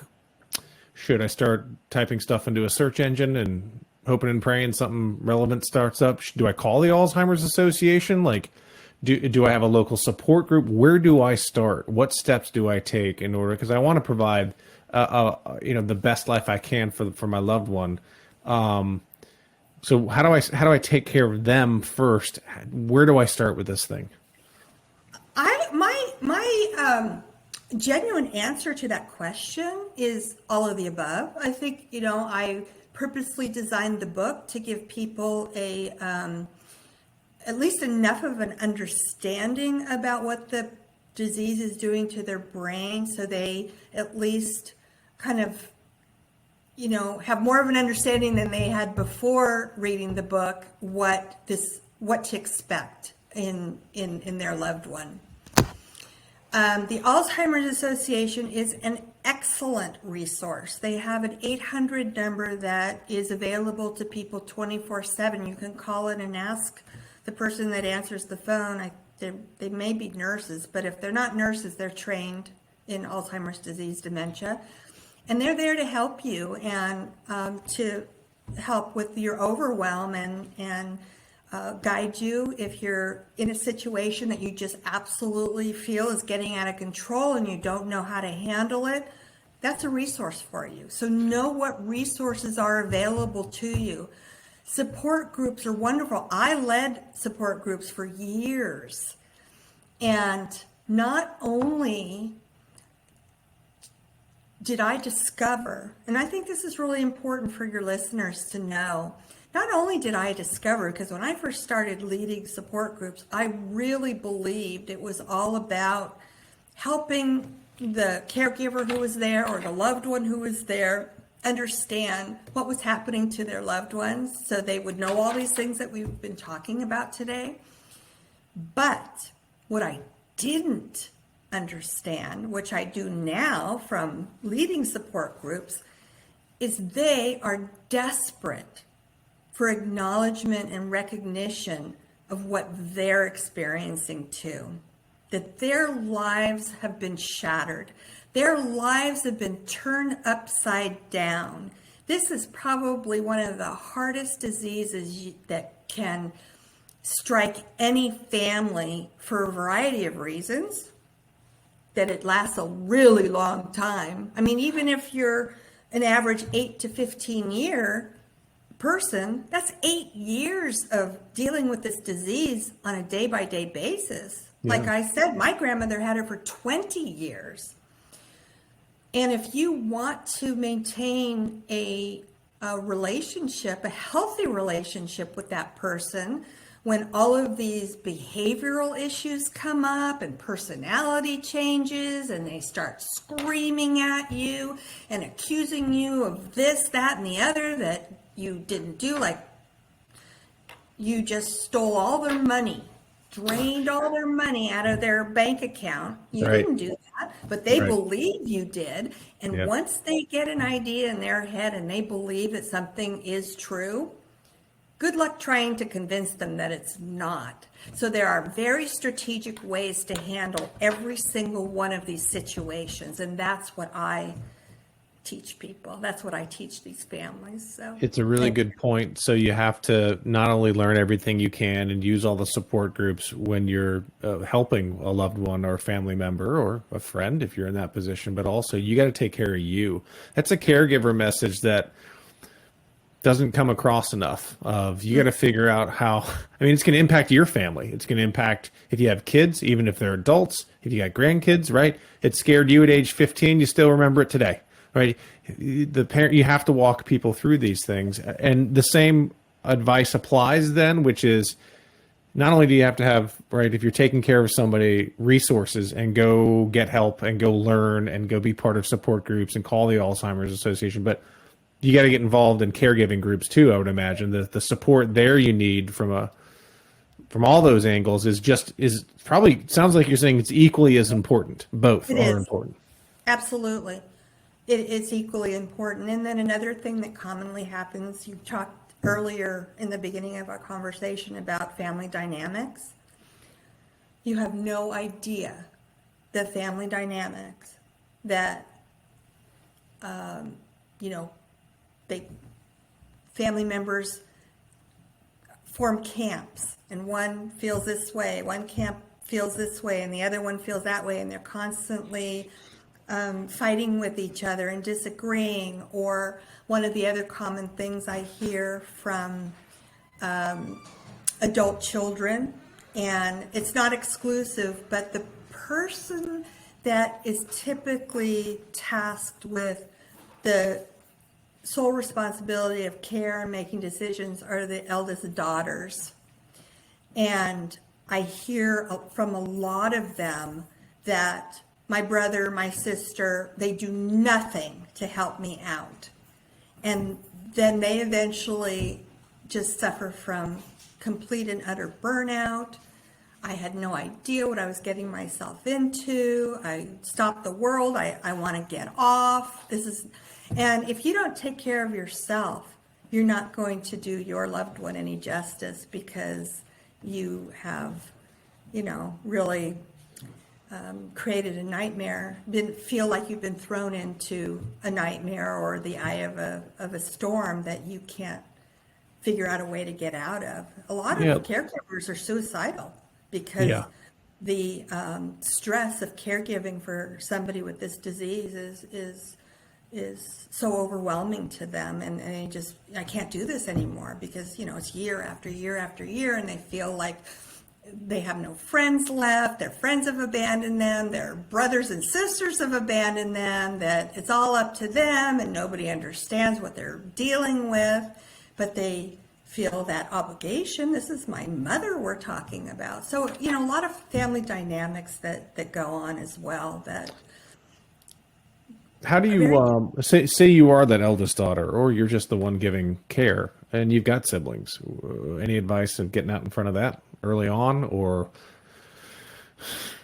Should I start typing stuff into a search engine and hoping and praying something relevant starts up? Do I call the Alzheimer's Association? Like, do I have a local support group? Where do I start? What steps do I take in order? Because I want to provide, the best life I can for my loved one. So how do I take care of them first? Where do I start with this thing? My genuine answer to that question is all of the above. I think, I purposely designed the book to give people at least enough of an understanding about what the disease is doing to their brain, so they at least kind of have more of an understanding than they had before reading the book, what to expect in their loved one. The Alzheimer's Association is an excellent resource. They have an 800 number that is available to people 24/7. You can call it and ask the person that answers the phone. They may be nurses, but if they're not nurses, they're trained in Alzheimer's disease dementia. And they're there to help you and to help with your overwhelm and guide you if you're in a situation that you just absolutely feel is getting out of control and you don't know how to handle it. That's a resource for you. So know what resources are available to you. Support groups are wonderful. I led support groups for years. And not only did I discover, and I think this is really important for your listeners to know, not only did I discover, because when I first started leading support groups, I really believed it was all about helping the caregiver who was there or the loved one who was there understand what was happening to their loved ones so they would know all these things that we've been talking about today. But what I didn't understand, which I do now from leading support groups, is they are desperate for acknowledgement and recognition of what they're experiencing too. That their lives have been shattered. Their lives have been turned upside down. This is probably one of the hardest diseases that can strike any family for a variety of reasons, that it lasts a really long time. I mean, even if you're an average 8 to 15 year person, that's 8 years of dealing with this disease on a day-by-day basis. Yeah. Like I said, my grandmother had it for 20 years. And if you want to maintain a relationship, a healthy relationship with that person, when all of these behavioral issues come up and personality changes and they start screaming at you and accusing you of this, that, and the other that you didn't do, like you just stole all their money, drained all their money out of their bank account. You didn't do that, but they believe you did. And once they get an idea in their head and they believe that something is true, good luck trying to convince them that it's not. So there are very strategic ways to handle every single one of these situations. And that's what I teach people. That's what I teach these families. So it's a really good point. So you have to not only learn everything you can and use all the support groups when you're helping a loved one or a family member or a friend, if you're in that position, but also you got to take care of you. That's a caregiver message that doesn't come across enough. Of you got to figure out how, I mean, it's going to impact your family. It's going to impact if you have kids, even if they're adults, if you got grandkids, right? It scared you at age 15. You still remember it today, right? The parent, you have to walk people through these things. And the same advice applies then, which is not only do you have to have, right, if you're taking care of somebody, resources and go get help and go learn and go be part of support groups and call the Alzheimer's Association, but you got to get involved in caregiving groups too. I would imagine that the support there you need from all those angles is probably, sounds like you're saying it's equally as important. Both It are is. important. Absolutely. It's equally important. And then another thing that commonly happens, you talked earlier in the beginning of our conversation about family dynamics. You have no idea the family dynamics that, family members form camps, and one feels this way, one camp feels this way, and the other one feels that way, and they're constantly fighting with each other and disagreeing. Or one of the other common things I hear from adult children, and it's not exclusive, but the person that is typically tasked with the sole responsibility of care and making decisions are the eldest daughters. And I hear from a lot of them that my brother, my sister, they do nothing to help me out. And then they eventually just suffer from complete and utter burnout. I had no idea what I was getting myself into. I stopped the world. I want to get off. And if you don't take care of yourself, you're not going to do your loved one any justice, because you have, really created a nightmare. Didn't feel like you've been thrown into a nightmare or the eye of a storm that you can't figure out a way to get out of. A lot of caregivers are suicidal because the stress of caregiving for somebody with this disease is so overwhelming to them, and I can't do this anymore, because it's year after year after year, and they feel like they have no friends left, their friends have abandoned them, their brothers and sisters have abandoned them, that it's all up to them and nobody understands what they're dealing with, but they feel that obligation. This is my mother we're talking about. So, a lot of family dynamics that go on as well. That. How do you say you are that eldest daughter, or you're just the one giving care, and you've got siblings? Any advice of getting out in front of that early on, or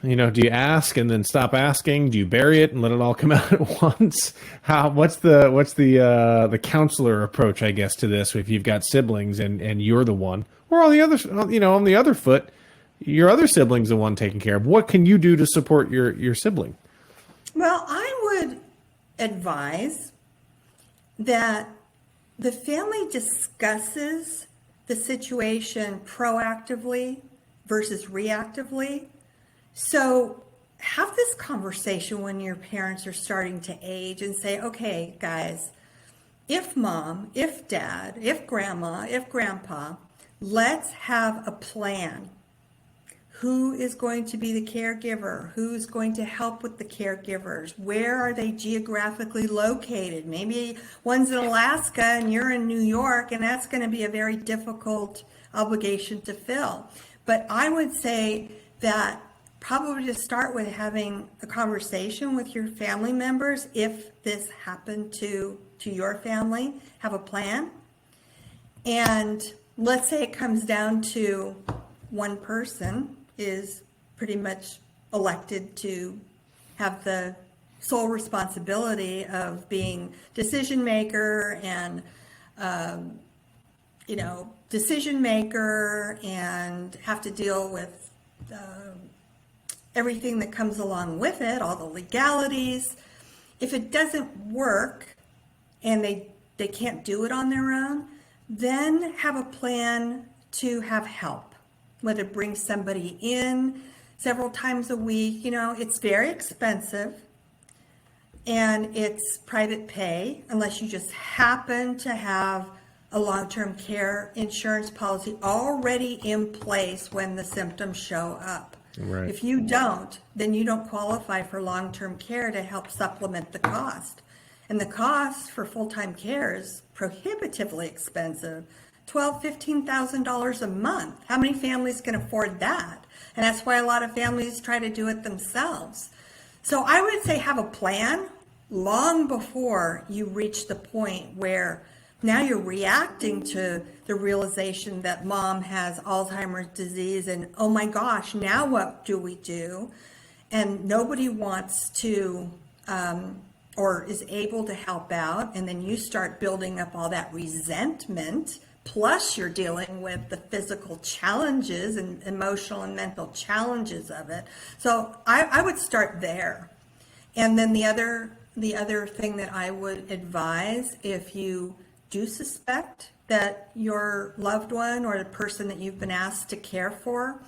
do you ask and then stop asking? Do you bury it and let it all come out at once? What's the counselor approach, I guess, to this? If you've got siblings and you're the one, or on the other foot, your other sibling's the one taking care of. What can you do to support your sibling? Well, I would advise that the family discusses the situation proactively versus reactively. So have this conversation when your parents are starting to age and say, okay, guys, if mom, if dad, if grandma, if grandpa, let's have a plan. Who is going to be the caregiver? Who's going to help with the caregivers? Where are they geographically located? Maybe one's in Alaska and you're in New York, and that's going to be a very difficult obligation to fill. But I would say that probably to start with having a conversation with your family members. If this happened to your family, have a plan. And let's say it comes down to one person is pretty much elected to have the sole responsibility of being decision maker and have to deal with everything that comes along with it, all the legalities. If it doesn't work and they can't do it on their own, then have a plan to have help. Whether bring somebody in several times a week. It's very expensive, and it's private pay unless you just happen to have a long-term care insurance policy already in place when the symptoms show up. Right. If you don't, then you don't qualify for long-term care to help supplement the cost. And the cost for full-time care is prohibitively expensive. $12,000, $15,000 a month. How many families can afford that? And that's why a lot of families try to do it themselves. So I would say have a plan long before you reach the point where now you're reacting to the realization that mom has Alzheimer's disease and oh my gosh, now what do we do? And nobody wants to or is able to help out. And then you start building up all that resentment. Plus you're dealing with the physical challenges and emotional and mental challenges of it. So I would start there. And then the other thing that I would advise, if you do suspect that your loved one or the person that you've been asked to care for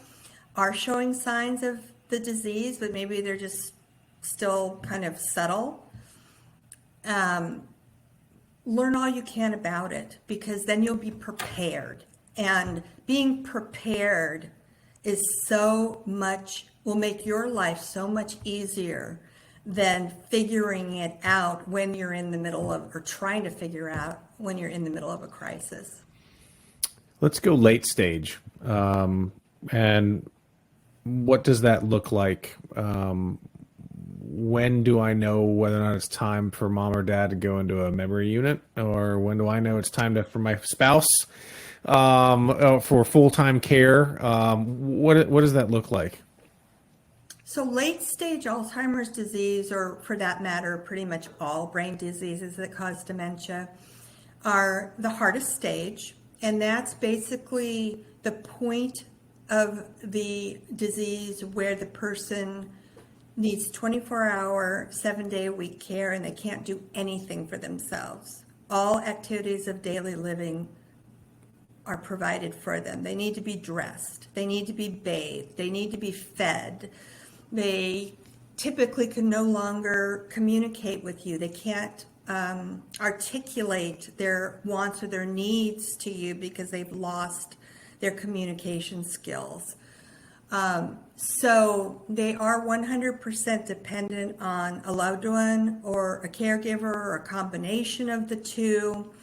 are showing signs of the disease, but maybe they're just still kind of subtle, learn all you can about it, because then you'll be prepared. And being prepared is will make your life so much easier than figuring it out when you're in the middle of, or trying to figure out when you're in the middle of a crisis. Let's go late stage. And what does that look like? When do I know whether or not it's time for mom or dad to go into a memory unit? Or when do I know it's time for my spouse for full-time care? What does that look like? So late stage Alzheimer's disease, or for that matter, pretty much all brain diseases that cause dementia, are the hardest stage. And that's basically the point of the disease where the person needs 24-hour, 7-day-a-week care, and they can't do anything for themselves. All activities of daily living are provided for them. They need to be dressed. They need to be bathed. They need to be fed. They typically can no longer communicate with you. They can't articulate their wants or their needs to you because they've lost their communication skills. So they are 100% dependent on a loved one or a caregiver or a combination of the two.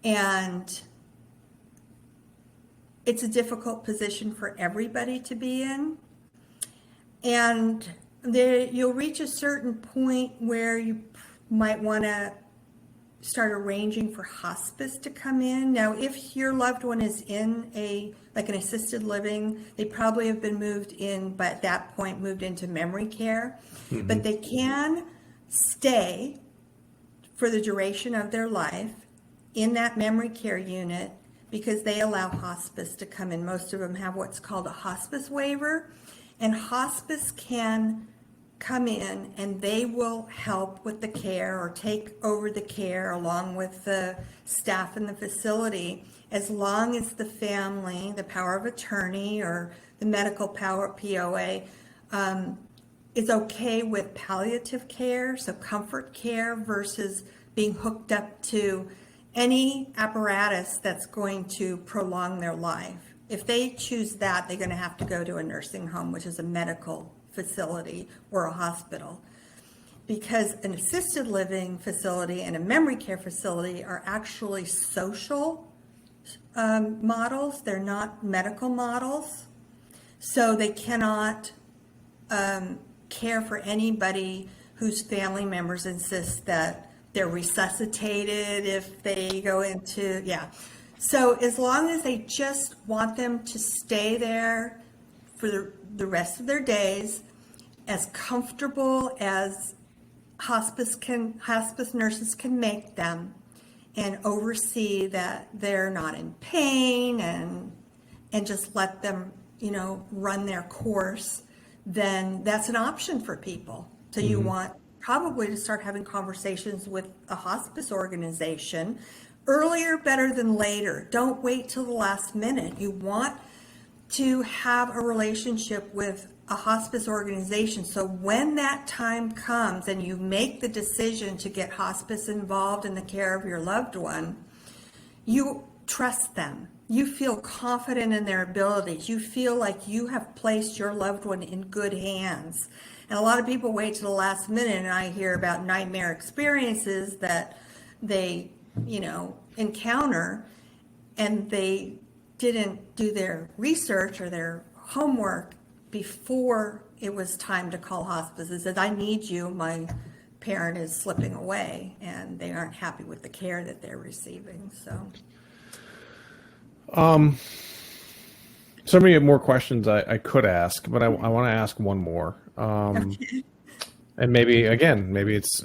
And it's a difficult position for everybody to be in. And you'll reach a certain point where you might want to start arranging for hospice to come in. Now, if your loved one is in an assisted living, they probably have been moved in, but at that point moved into memory care. Mm-hmm. But they can stay for the duration of their life in that memory care unit because they allow hospice to come in. Most of them have what's called a hospice waiver, and hospice can come in and they will help with the care or take over the care along with the staff in the facility, as long as the family, the power of attorney or the medical power, POA, is okay with palliative care, so comfort care, versus being hooked up to any apparatus that's going to prolong their life. If they choose that, they're going to have to go to a nursing home, which is a medical facility or a hospital, because an assisted living facility and a memory care facility are actually social models. They're not medical models, so they cannot care for anybody whose family members insist that they're resuscitated if they go into, So as long as they just want them to stay there for the rest of their days, as comfortable as hospice nurses can make them, and oversee that they're not in pain, and just let them, run their course, then that's an option for people. So you want probably to start having conversations with a hospice organization. Earlier better than later. Don't wait till the last minute. You want to have a relationship with a hospice organization, so when that time comes and you make the decision to get hospice involved in the care of your loved one, you trust them. You feel confident in their abilities. You feel like you have placed your loved one in good hands. And a lot of people wait to the last minute, and I hear about nightmare experiences that they encounter, and they didn't do their research or their homework before it was time to call hospice. They said, I need you. My parent is slipping away and they aren't happy with the care that they're receiving. So many more questions I could ask, but I want to ask one more. Okay. And maybe again, maybe it's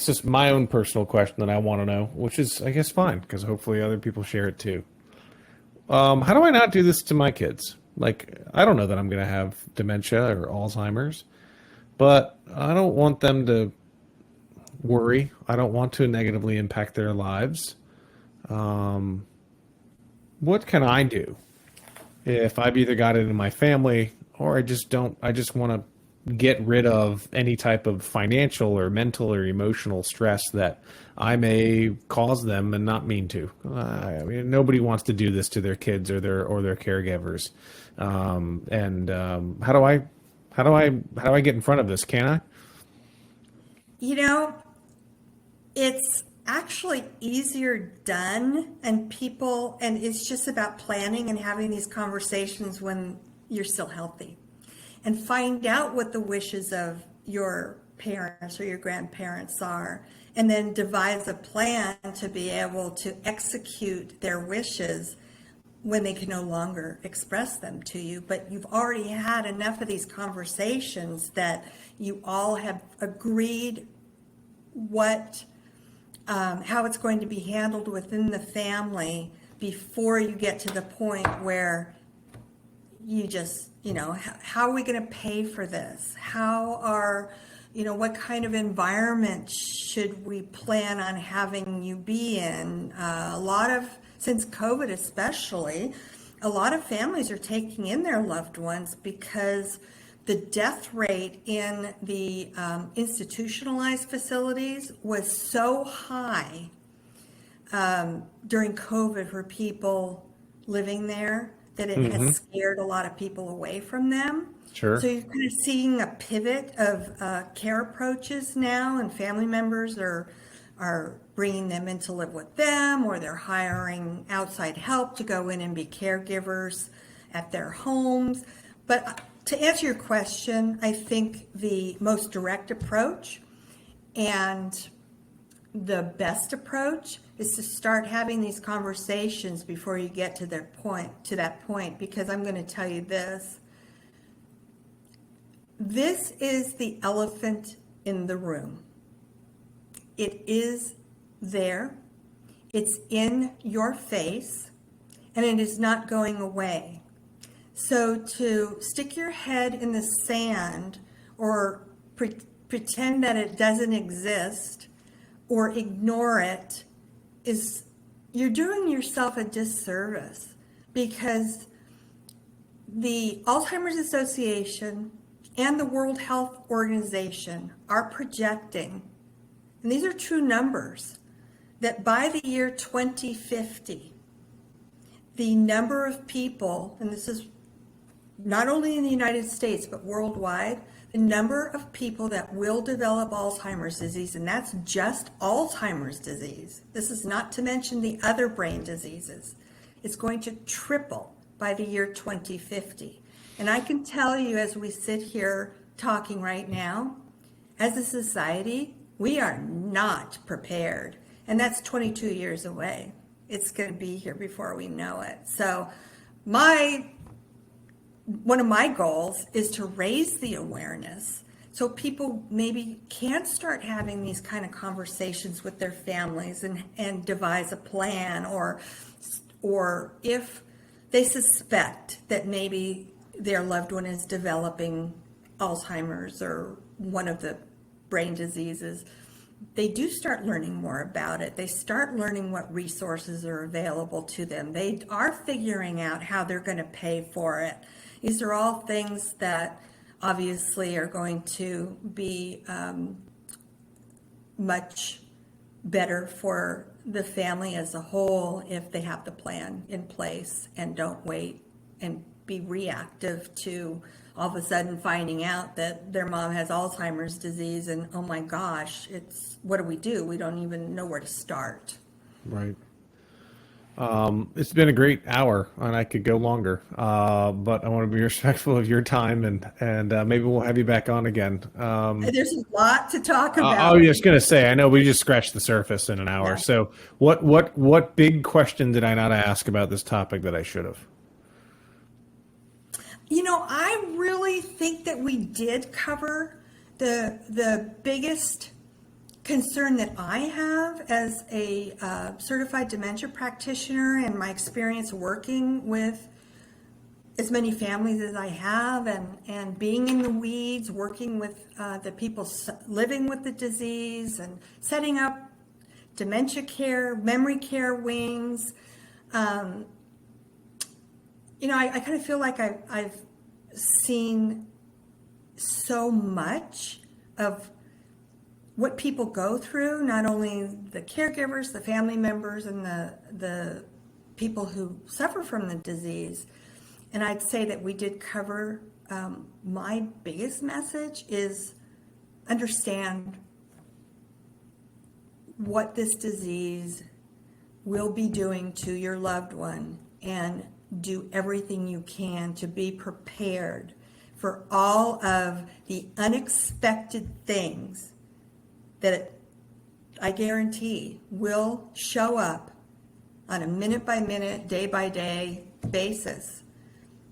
just my own personal question that I want to know, which is, I guess, fine, because hopefully other people share it too. How do I not do this to my kids? Like, I don't know that I'm going to have dementia or Alzheimer's, but I don't want them to worry. I don't want to negatively impact their lives. What can I do if I've either got it in my family or I just don't? I just want to get rid of any type of financial or mental or emotional stress that I may cause them and not mean to. I mean, nobody wants to do this to their kids or their caregivers. How do I get in front of this? Can I? You know, it's actually easier done, and it's just about planning and having these conversations when you're still healthy, and find out what the wishes of your parents or your grandparents are, and then devise a plan to be able to execute their wishes when they can no longer express them to you. But you've already had enough of these conversations that you all have agreed how it's going to be handled within the family before you get to the point where you just, how are we going to pay for this? What kind of environment should we plan on having you be in? Since COVID especially, a lot of families are taking in their loved ones because the death rate in the institutionalized facilities was so high during COVID for people living there that it has scared a lot of people away from them. Sure. So you're kind of seeing a pivot of care approaches now, and family members are bringing them in to live with them, or they're hiring outside help to go in and be caregivers at their homes. But to answer your question, I think the most direct approach and the best approach is to start having these conversations before you get to that point, because I'm going to tell you this. This is the elephant in the room. It is there. It's in your face, and it is not going away. So to stick your head in the sand or pretend that it doesn't exist or ignore it you're doing yourself a disservice, because the Alzheimer's Association and the World Health Organization are projecting, and these are true numbers, that by the year 2050, the number of people, and this is not only in the United States, but worldwide, the number of people that will develop Alzheimer's disease, and that's just Alzheimer's disease. This is not to mention the other brain diseases. It's going to triple by the year 2050. And I can tell you, as we sit here talking right now, as a society, we are not prepared. And that's 22 years away. It's going to be here before we know it. So one of my goals is to raise the awareness so people maybe can start having these kind of conversations with their families and devise a plan, or if they suspect that maybe their loved one is developing Alzheimer's or one of the brain diseases, they do start learning more about it. They start learning what resources are available to them. They are figuring out how they're going to pay for it. These are all things that obviously are going to be much better for the family as a whole if they have the plan in place and don't wait and be reactive to all of a sudden finding out that their mom has Alzheimer's disease and, oh my gosh, what do? We don't even know where to start. Right. It's been a great hour, and I could go longer, but I want to be respectful of your time, and maybe we'll have you back on again. There's a lot to talk I about. was just gonna say, I know we just scratched the surface in an hour. Yeah. So, what big question did I not ask about this topic that I should have? I really think that we did cover the biggest concern that I have as a certified dementia practitioner, and my experience working with as many families as I have, and being in the weeds, working with the people living with the disease, and setting up dementia care, memory care wings. I kind of feel like I've seen so much of what people go through, not only the caregivers, the family members, and the people who suffer from the disease. And I'd say that we did cover, my biggest message is understand what this disease will be doing to your loved one, and do everything you can to be prepared for all of the unexpected things that I guarantee will show up on a minute by minute, day by day basis.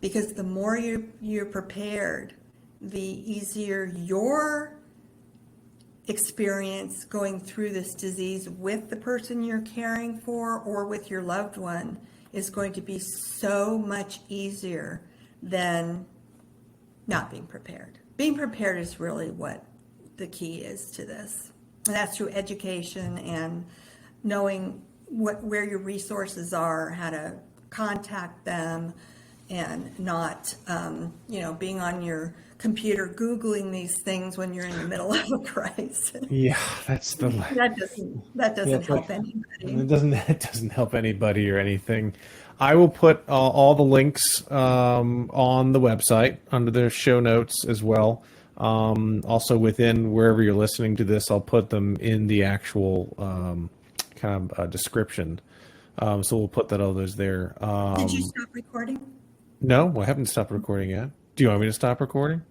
Because the more you're prepared, the easier your experience going through this disease with the person you're caring for or with your loved one is going to be so much easier than not being prepared. Being prepared is really what the key is to this. And that's through education and knowing where your resources are, how to contact them, and not, being on your computer Googling these things when you're in the middle of a crisis. Yeah, that's the That doesn't help anybody. It doesn't help anybody or anything. I will put all the links on the website under the show notes as well. Also within wherever you're listening to this, I'll put them in the actual kind of description. So we'll put all those there. Did you stop recording? No, I haven't stopped recording yet. Do you want me to stop recording?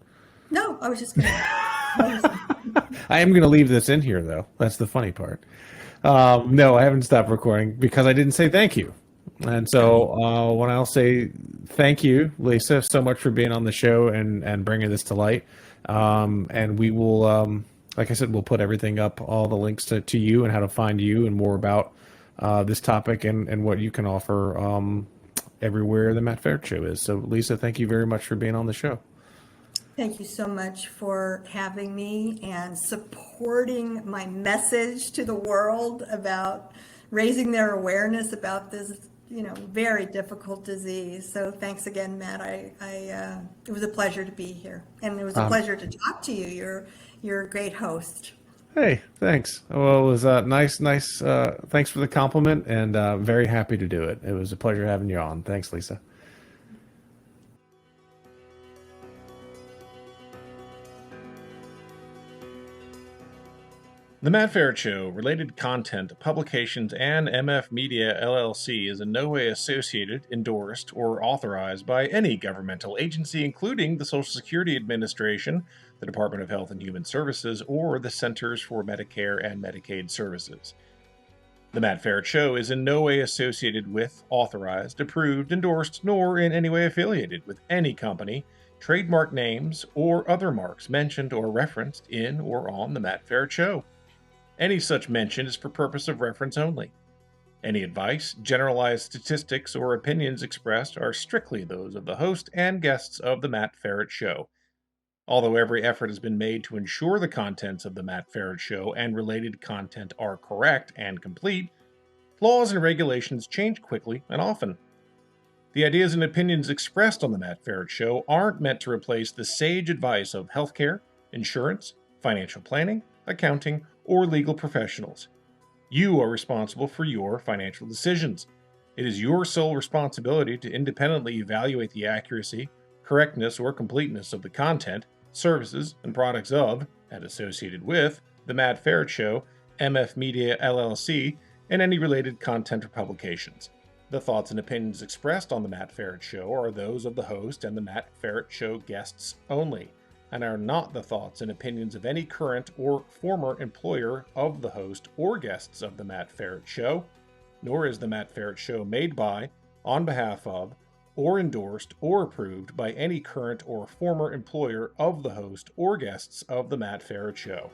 No, I was just going to. I am going to leave this in here, though. That's the funny part. No, I haven't stopped recording because I didn't say thank you. And so when I'll say thank you, Lisa, so much for being on the show and bringing this to light. And we will, like I said, we'll put everything up, all the links to you and how to find you and more about this topic and what you can offer everywhere the Matt Feret Show is. So, Lisa, thank you very much for being on the show. Thank you so much for having me and supporting my message to the world about raising their awareness about this, very difficult disease. So thanks again, Matt. It was a pleasure to be here, and it was a pleasure to talk to you. You're a great host. Hey, thanks. Well, it was nice. Thanks for the compliment, and very happy to do it. It was a pleasure having you on. Thanks, Lisa. The Matt Feret Show, related content, publications, and MF Media LLC is in no way associated, endorsed, or authorized by any governmental agency, including the Social Security Administration, the Department of Health and Human Services, or the Centers for Medicare and Medicaid Services. The Matt Feret Show is in no way associated with, authorized, approved, endorsed, nor in any way affiliated with any company, trademark names, or other marks mentioned or referenced in or on The Matt Feret Show. Any such mention is for purpose of reference only. Any advice, generalized statistics, or opinions expressed are strictly those of the host and guests of The Matt Feret Show. Although every effort has been made to ensure the contents of The Matt Feret Show and related content are correct and complete, laws and regulations change quickly and often. The ideas and opinions expressed on The Matt Feret Show aren't meant to replace the sage advice of healthcare, insurance, financial planning, accounting, or legal professionals. You are responsible for your financial decisions. It is your sole responsibility to independently evaluate the accuracy, correctness, or completeness of the content, services, and products of, and associated with, The Matt Feret Show, MF Media LLC, and any related content or publications. The thoughts and opinions expressed on The Matt Feret Show are those of the host and The Matt Feret Show guests only, and are not the thoughts and opinions of any current or former employer of the host or guests of The Matt Feret Show, nor is The Matt Feret Show made by, on behalf of, or endorsed or approved by any current or former employer of the host or guests of The Matt Feret Show.